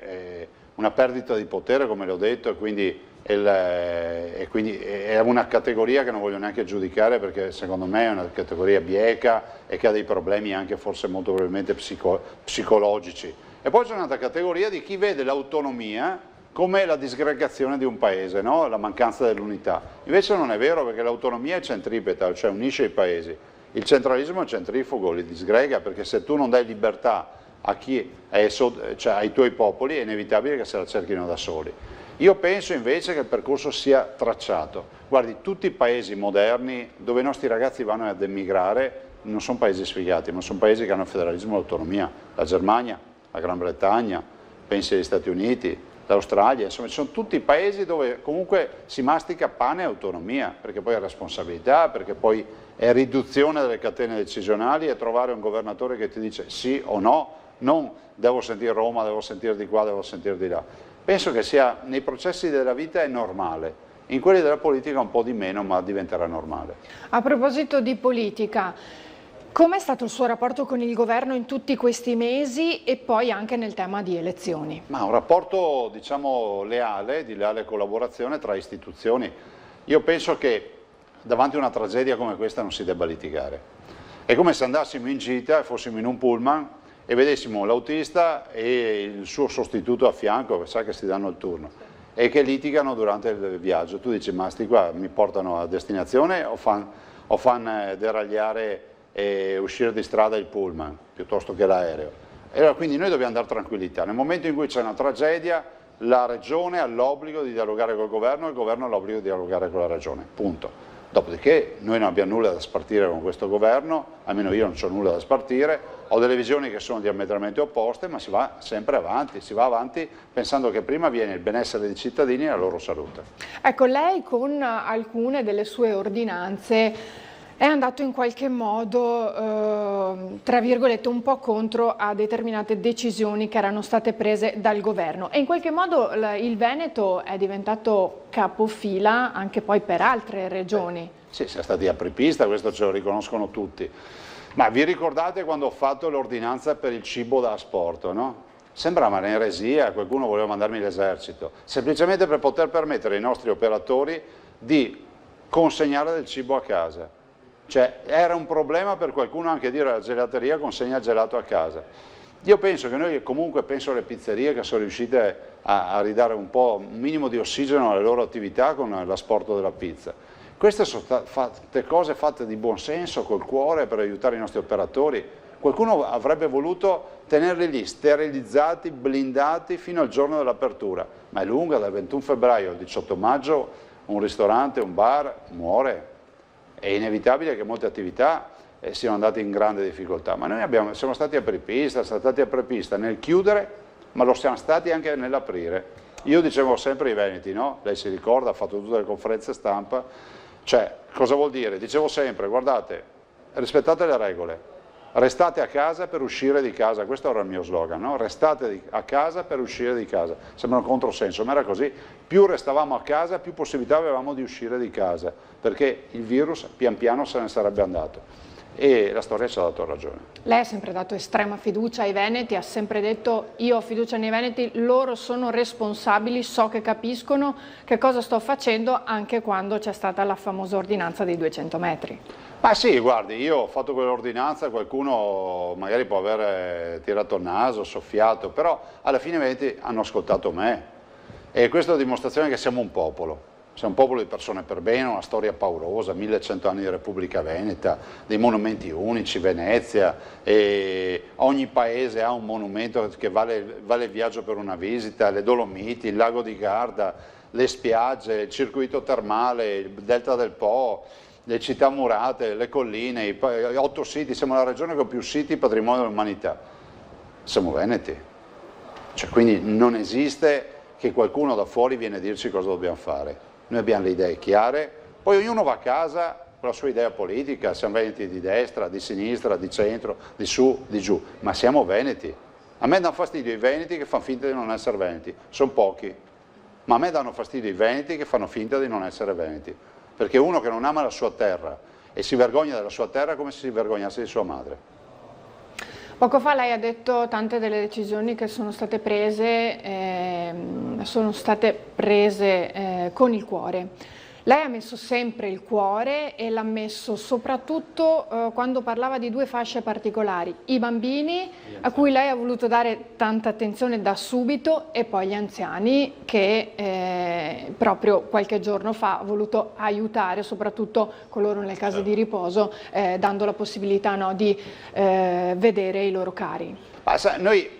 una perdita di potere, come le ho detto, e quindi è una categoria che non voglio neanche giudicare perché secondo me è una categoria bieca e che ha dei problemi anche forse molto probabilmente psicologici. E poi c'è un'altra categoria di chi vede l'autonomia come la disgregazione di un paese, no? La mancanza dell'unità. Invece non è vero perché l'autonomia è centripeta, cioè unisce i paesi. Il centralismo è centrifugo, li disgrega perché se tu non dai libertà a chi è cioè ai tuoi popoli è inevitabile che se la cerchino da soli. Io penso invece che il percorso sia tracciato. Guardi, tutti i paesi moderni dove i nostri ragazzi vanno ad emigrare non sono paesi sfigati, ma sono paesi che hanno il federalismo e l'autonomia. La Germania, la Gran Bretagna, pensi agli Stati Uniti, l'Australia, insomma ci sono tutti paesi dove comunque si mastica pane e autonomia, perché poi è responsabilità, perché poi è riduzione delle catene decisionali e trovare un governatore che ti dice sì o no, non devo sentire Roma, devo sentire di qua, devo sentire di là. Penso che sia, nei processi della vita è normale, in quelli della politica un po' di meno, ma diventerà normale. A proposito di politica, com'è stato il suo rapporto con il governo in tutti questi mesi e poi anche nel tema di elezioni? Ma un rapporto, diciamo, leale, di leale collaborazione tra istituzioni. Io penso che davanti a una tragedia come questa non si debba litigare. È come se andassimo in gita e fossimo in un pullman e vedessimo l'autista e il suo sostituto a fianco, sa che si danno il turno, e che litigano durante il viaggio. Tu dici, ma sti qua mi portano a destinazione o fan deragliare e uscire di strada il pullman, piuttosto che l'aereo? E allora, quindi noi dobbiamo dare tranquillità. Nel momento in cui c'è una tragedia, la Regione ha l'obbligo di dialogare col governo e il governo ha l'obbligo di dialogare con la Regione, punto. Dopodiché noi non abbiamo nulla da spartire con questo governo, almeno io non ho nulla da spartire, ho delle visioni che sono diametralmente opposte, ma si va sempre avanti, si va avanti pensando che prima viene il benessere dei cittadini e la loro salute. Ecco, lei con alcune delle sue ordinanze è andato in qualche modo, tra virgolette, un po' contro a determinate decisioni che erano state prese dal governo e in qualche modo il Veneto è diventato capofila anche poi per altre regioni. Sì, siamo stati apripista, questo ce lo riconoscono tutti. Ma vi ricordate quando ho fatto l'ordinanza per il cibo da asporto, no? Sembrava un'eresia, qualcuno voleva mandarmi l'esercito, semplicemente per poter permettere ai nostri operatori di consegnare del cibo a casa. Cioè era un problema per qualcuno anche dire alla gelateria consegna il gelato a casa. Io penso che noi comunque, penso alle pizzerie che sono riuscite a ridare un minimo di ossigeno alle loro attività con l'asporto della pizza. Queste sono cose fatte di buon senso, col cuore, per aiutare i nostri operatori. Qualcuno avrebbe voluto tenerli lì, sterilizzati, blindati fino al giorno dell'apertura, ma è lunga, dal 21 febbraio al 18 maggio un ristorante, un bar muore. È inevitabile che molte attività siano andate in grande difficoltà, ma noi siamo stati apripista nel chiudere, ma lo siamo stati anche nell'aprire. Io dicevo sempre ai veneti, no? Lei si ricorda, ha fatto tutte le conferenze stampa, cioè cosa vuol dire? Dicevo sempre, guardate, rispettate le regole, restate a casa per uscire di casa, questo era il mio slogan, no? Restate a casa per uscire di casa, sembra un controsenso, ma era così, più restavamo a casa più possibilità avevamo di uscire di casa, perché il virus pian piano se ne sarebbe andato e la storia ci ha dato ragione. Lei ha sempre dato estrema fiducia ai veneti, ha sempre detto io ho fiducia nei veneti, loro sono responsabili, so che capiscono che cosa sto facendo, anche quando c'è stata la famosa ordinanza dei 200 metri. Ma sì, guardi, io ho fatto quell'ordinanza, qualcuno magari può aver tirato il naso, soffiato, però alla fine i veneti hanno ascoltato me e questa è la dimostrazione che siamo un popolo. Siamo un popolo di persone per bene, una storia paurosa, 1100 anni di Repubblica Veneta, dei monumenti unici, Venezia, e ogni paese ha un monumento che vale il viaggio per una visita, le Dolomiti, il lago di Garda, le spiagge, il circuito termale, il delta del Po, le città murate, le colline, i 8 siti, siamo la regione con più siti patrimonio dell'umanità. Siamo veneti. Cioè, quindi non esiste che qualcuno da fuori viene a dirci cosa dobbiamo fare. Noi abbiamo le idee chiare, poi ognuno va a casa con la sua idea politica, siamo veneti di destra, di sinistra, di centro, di su, di giù, ma siamo veneti. A me danno fastidio i veneti che fanno finta di non essere veneti, sono pochi, ma a me danno fastidio i veneti che fanno finta di non essere veneti, perché uno che non ama la sua terra e si vergogna della sua terra è come se si vergognasse di sua madre. Poco fa lei ha detto tante delle decisioni che sono state prese con il cuore. Lei ha messo sempre il cuore e l'ha messo soprattutto quando parlava di 2 fasce particolari, i bambini a cui lei ha voluto dare tanta attenzione da subito e poi gli anziani che proprio qualche giorno fa ha voluto aiutare, soprattutto coloro nel caso di riposo, dando la possibilità di vedere i loro cari. Ma sai, noi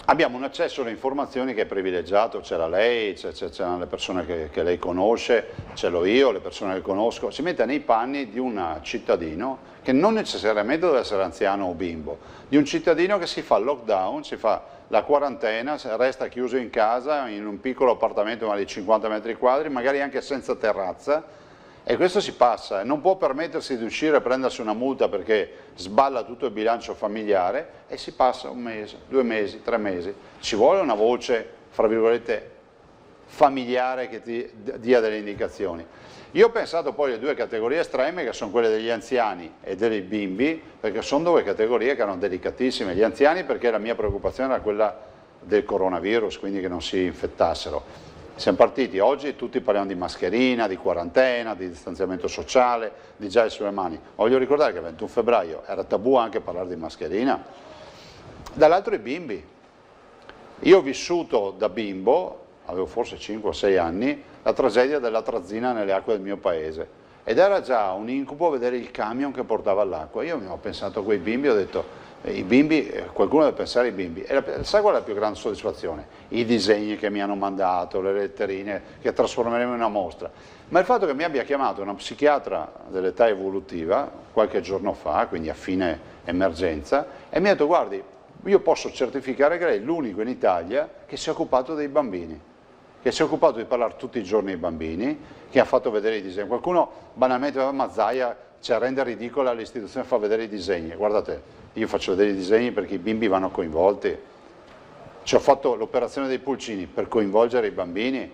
abbiamo un accesso alle informazioni che è privilegiato, c'era lei, c'erano le persone che lei conosce, ce l'ho io, le persone che conosco, si mette nei panni di un cittadino che non necessariamente deve essere anziano o bimbo, di un cittadino che si fa il lockdown, si fa la quarantena, resta chiuso in casa in un piccolo appartamento magari di 50 metri quadri, magari anche senza terrazza, e questo si passa, non può permettersi di uscire e prendersi una multa perché sballa tutto il bilancio familiare e si passa 1 mese, 2 mesi, 3 mesi. Ci vuole una voce, fra virgolette, familiare che ti dia delle indicazioni. Io ho pensato poi alle 2 categorie estreme che sono quelle degli anziani e dei bimbi, perché sono 2 categorie che erano delicatissime. Gli anziani perché la mia preoccupazione era quella del coronavirus, quindi che non si infettassero. Siamo partiti oggi, tutti parliamo di mascherina, di quarantena, di distanziamento sociale, di gel sulle mani. Voglio ricordare che il 21 febbraio era tabù anche parlare di mascherina. Dall'altro i bimbi. Io ho vissuto da bimbo, avevo forse 5 o 6 anni, la tragedia dell'atrazina nelle acque del mio paese. Ed era già un incubo vedere il camion che portava l'acqua. Io mi ho pensato a quei bimbi, ho detto, i bimbi, qualcuno deve pensare ai bimbi. E sai qual è la più grande soddisfazione? I disegni che mi hanno mandato, le letterine che trasformeremo in una mostra. Ma il fatto che mi abbia chiamato una psichiatra dell'età evolutiva qualche giorno fa, quindi a fine emergenza, e mi ha detto, guardi, io posso certificare che lei è l'unico in Italia che si è occupato dei bambini, che si è occupato di parlare tutti i giorni ai bambini, che ha fatto vedere i disegni. Qualcuno banalmente va a Mazzaia, cioè rende ridicola l'istituzione, fa vedere i disegni. Guardate, io faccio vedere i disegni perché i bimbi vanno coinvolti. Ci ho fatto l'operazione dei pulcini per coinvolgere i bambini.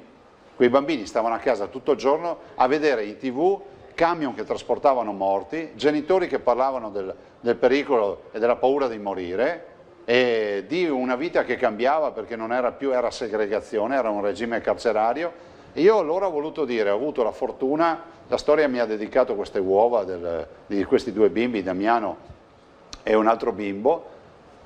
Quei bambini stavano a casa tutto il giorno a vedere in TV camion che trasportavano morti, genitori che parlavano del pericolo e della paura di morire, e di una vita che cambiava perché non era più, era segregazione, era un regime carcerario. E io allora ho voluto dire, ho avuto la fortuna, la storia mi ha dedicato queste uova di questi 2 bimbi, Damiano e un altro bimbo,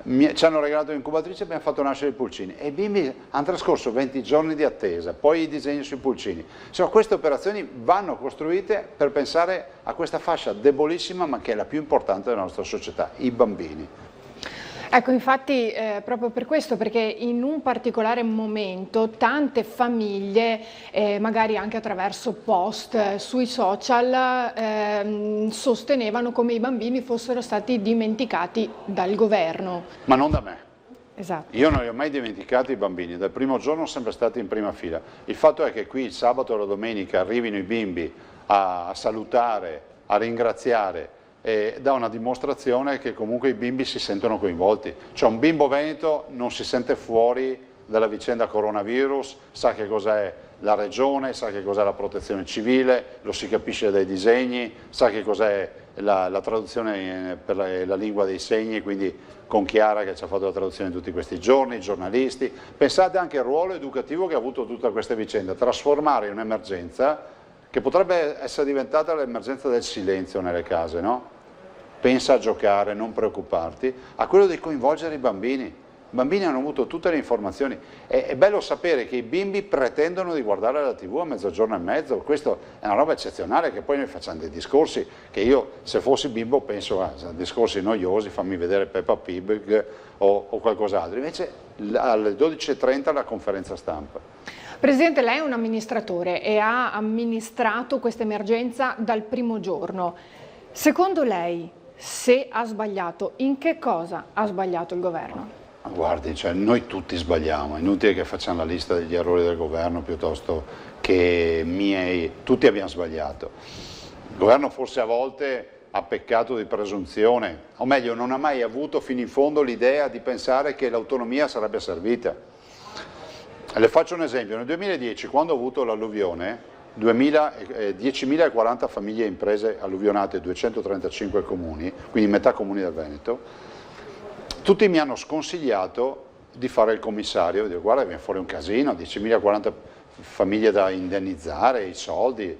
ci hanno regalato l'incubatrice e abbiamo fatto nascere i pulcini. E i bimbi hanno trascorso 20 giorni di attesa, poi i disegni sui pulcini. Insomma, queste operazioni vanno costruite per pensare a questa fascia debolissima ma che è la più importante della nostra società, i bambini. Ecco, infatti proprio per questo, perché in un particolare momento tante famiglie, magari anche attraverso post sui social, sostenevano come i bambini fossero stati dimenticati dal governo. Ma non da me. Esatto. Io non li ho mai dimenticati i bambini, dal primo giorno sono sempre stati in prima fila. Il fatto è che qui il sabato e la domenica arrivino i bimbi a salutare, a ringraziare, e dà una dimostrazione che comunque i bimbi si sentono coinvolti. Cioè un bimbo veneto non si sente fuori dalla vicenda coronavirus, sa che cos'è la regione, sa che cos'è la protezione civile, lo si capisce dai disegni, sa che cos'è la traduzione per la lingua dei segni, quindi con Chiara che ci ha fatto la traduzione tutti questi giorni, i giornalisti. Pensate anche al ruolo educativo che ha avuto tutta questa vicenda, trasformare in un'emergenza che potrebbe essere diventata l'emergenza del silenzio nelle case, no? Pensa a giocare, non preoccuparti, a quello di coinvolgere i bambini. I bambini hanno avuto tutte le informazioni. È bello sapere che i bimbi pretendono di guardare la TV a mezzogiorno e mezzo, questo è una roba eccezionale, che poi noi facciamo dei discorsi che io, se fossi bimbo, penso a discorsi noiosi, fammi vedere Peppa Pig o qualcos'altro. Invece alle 12:30 la conferenza stampa. Presidente, lei è un amministratore e ha amministrato questa emergenza dal primo giorno. Secondo lei, se ha sbagliato, in che cosa ha sbagliato il governo? Guardi, cioè, noi tutti sbagliamo, è inutile che facciamo la lista degli errori del governo piuttosto che miei, tutti abbiamo sbagliato. Il governo forse a volte ha peccato di presunzione, o meglio non ha mai avuto fino in fondo l'idea di pensare che l'autonomia sarebbe servita. Le faccio un esempio, nel 2010 quando ho avuto l'alluvione, 10.040 famiglie e imprese alluvionate, 235 comuni, quindi metà comuni del Veneto, tutti mi hanno sconsigliato di fare il commissario, dico guarda viene fuori un casino, 10.040 famiglie da indennizzare, i soldi, io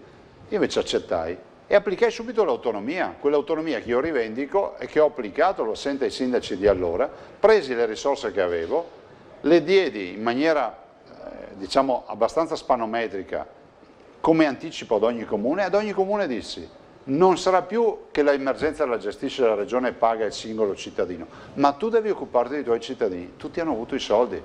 invece accettai e applicai subito l'autonomia, quell'autonomia che io rivendico e che ho applicato, lo sento ai sindaci di allora, presi le risorse che avevo, le diedi in maniera diciamo abbastanza spanometrica come anticipo ad ogni comune dissi non sarà più che l'emergenza la gestisce la regione e paga il singolo cittadino, ma tu devi occuparti dei tuoi cittadini, tutti hanno avuto i soldi.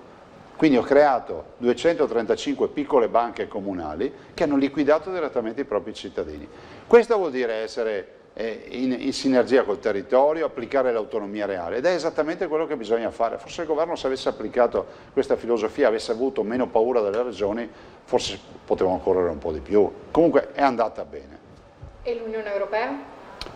Quindi ho creato 235 piccole banche comunali che hanno liquidato direttamente i propri cittadini. Questo vuol dire essere in sinergia col territorio, applicare l'autonomia reale ed è esattamente quello che bisogna fare. Forse il governo, se avesse applicato questa filosofia, avesse avuto meno paura delle regioni, forse potevamo correre un po' di più. Comunque è andata bene. E l'Unione Europea?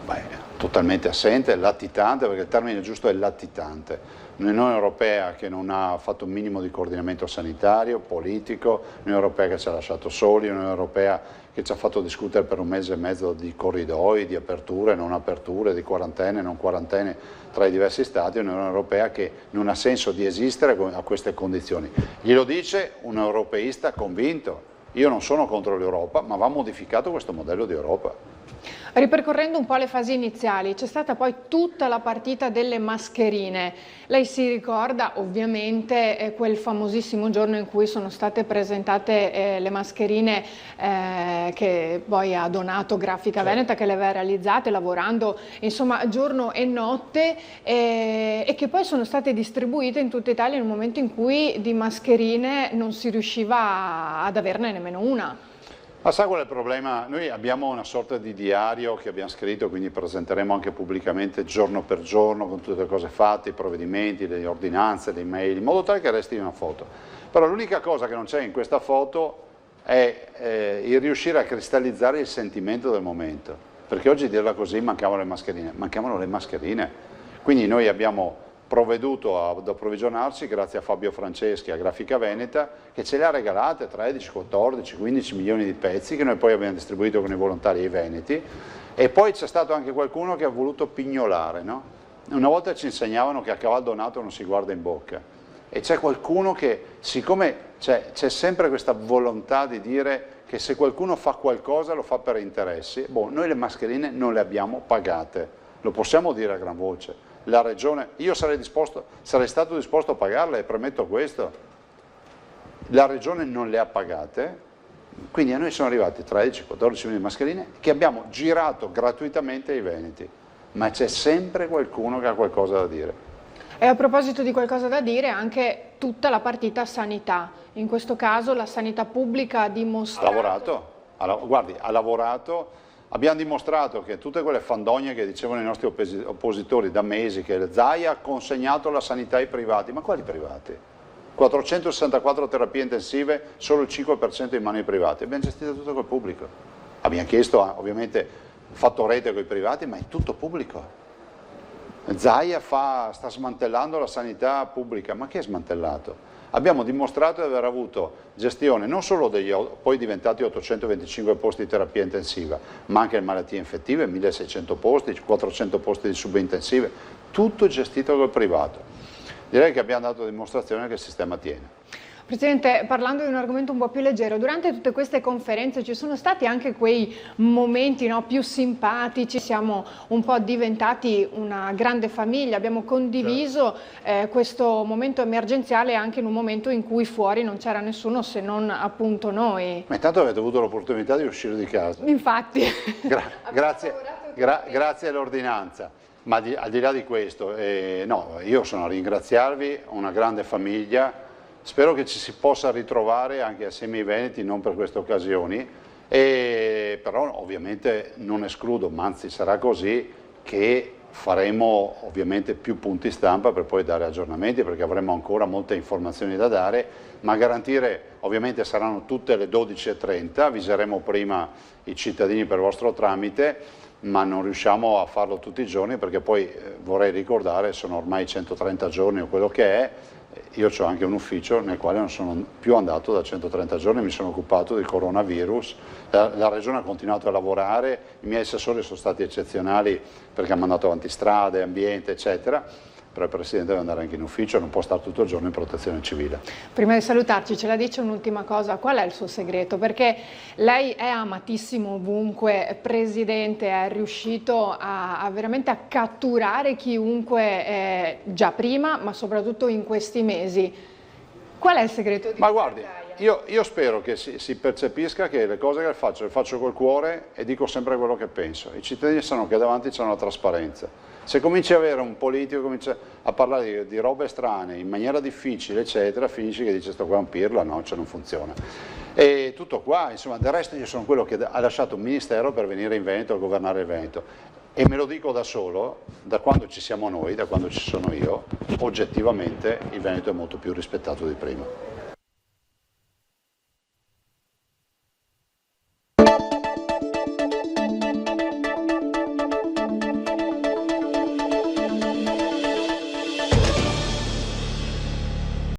Beh, totalmente assente, latitante, perché il termine giusto è latitante. Un'Unione Europea che non ha fatto un minimo di coordinamento sanitario, politico, un'Unione Europea che ci ha lasciato soli, un'Unione Europea che ci ha fatto discutere per un mese e mezzo di corridoi, di aperture, non aperture, di quarantene, non quarantene tra i diversi stati, un'Unione Europea che non ha senso di esistere a queste condizioni. Glielo dice un europeista convinto. Io non sono contro l'Europa, ma va modificato questo modello di Europa. Ripercorrendo un po' le fasi iniziali, c'è stata poi tutta la partita delle mascherine. Lei si ricorda ovviamente quel famosissimo giorno in cui sono state presentate le mascherine che poi ha donato Grafica Veneta, che le aveva realizzate lavorando insomma giorno e notte e che poi sono state distribuite in tutta Italia in un momento in cui di mascherine non si riusciva ad averne nemmeno una. Ma sa qual è il problema? Noi abbiamo una sorta di diario che abbiamo scritto, quindi presenteremo anche pubblicamente giorno per giorno con tutte le cose fatte, i provvedimenti, le ordinanze, le email, in modo tale che resti una foto. Però l'unica cosa che non c'è in questa foto è il riuscire a cristallizzare il sentimento del momento, perché oggi dirla così mancavano le mascherine, quindi noi abbiamo provveduto ad approvvigionarci grazie a Fabio Franceschi, a Grafica Veneta, che ce le ha regalate 13, 14, 15 milioni di pezzi che noi poi abbiamo distribuito con i volontari ai veneti e poi c'è stato anche qualcuno che ha voluto pignolare, no? Una volta ci insegnavano che a cavallo donato non si guarda in bocca e c'è qualcuno che, siccome c'è sempre questa volontà di dire che se qualcuno fa qualcosa lo fa per interessi, noi le mascherine non le abbiamo pagate, lo possiamo dire a gran voce. La regione, io sarei stato disposto a pagarle e premetto questo, la regione non le ha pagate, quindi a noi sono arrivati 13-14 milioni di mascherine che abbiamo girato gratuitamente ai veneti, ma c'è sempre qualcuno che ha qualcosa da dire. E a proposito di qualcosa da dire, anche tutta la partita sanità, in questo caso la sanità pubblica ha dimostrato... Ha lavorato. Abbiamo dimostrato che tutte quelle fandogne che dicevano i nostri oppositori da mesi, che Zaia ha consegnato la sanità ai privati, ma quali privati? 464 terapie intensive, solo il 5% in mano ai privati, abbiamo gestito tutto col pubblico. Abbiamo chiesto, ovviamente, fatto rete con i privati, ma è tutto pubblico. Zaia sta smantellando la sanità pubblica, ma chi è smantellato? Abbiamo dimostrato di aver avuto gestione non solo degli poi diventati 825 posti di terapia intensiva, ma anche le malattie infettive, 1600 posti, 400 posti di subintensive, tutto gestito col privato. Direi che abbiamo dato dimostrazione che il sistema tiene. Presidente, parlando di un argomento un po' più leggero, durante tutte queste conferenze ci sono stati anche quei momenti, no, più simpatici, siamo un po' diventati una grande famiglia, abbiamo condiviso questo momento emergenziale anche in un momento in cui fuori non c'era nessuno se non appunto noi. Ma intanto avete avuto l'opportunità di uscire di casa. Infatti. Grazie all'ordinanza. Ma al di là di questo, no, io sono a ringraziarvi, una grande famiglia. Spero che ci si possa ritrovare anche assieme ai veneti, non per queste occasioni, però ovviamente non escludo, ma anzi sarà così, che faremo ovviamente più punti stampa per poi dare aggiornamenti, perché avremo ancora molte informazioni da dare, ma garantire, ovviamente saranno tutte le 12:30, avviseremo prima i cittadini per vostro tramite, ma non riusciamo a farlo tutti i giorni perché poi vorrei ricordare, sono ormai 130 giorni o quello che è. Io ho anche un ufficio nel quale non sono più andato da 130 giorni, mi sono occupato del coronavirus, la Regione ha continuato a lavorare, i miei assessori sono stati eccezionali perché hanno mandato avanti strade, ambiente, eccetera, però il Presidente deve andare anche in ufficio, non può stare tutto il giorno in protezione civile. Prima di salutarci ce la dice un'ultima cosa, qual è il suo segreto? Perché lei è amatissimo ovunque, Presidente, è riuscito a veramente a catturare chiunque già prima, ma soprattutto in questi mesi. Qual è il segreto di Ma guardi, io spero che si percepisca che le cose che le faccio col cuore e dico sempre quello che penso. I cittadini sanno che davanti c'è una trasparenza. Se cominci a avere un politico, comincia a parlare di robe strane in maniera difficile, eccetera, finisci che dice sto qua è un pirla, no, cioè non funziona. E tutto qua, insomma, del resto io sono quello che ha lasciato un ministero per venire in Veneto a governare il Veneto. E me lo dico da solo, da quando ci siamo noi, da quando ci sono io, oggettivamente il Veneto è molto più rispettato di prima.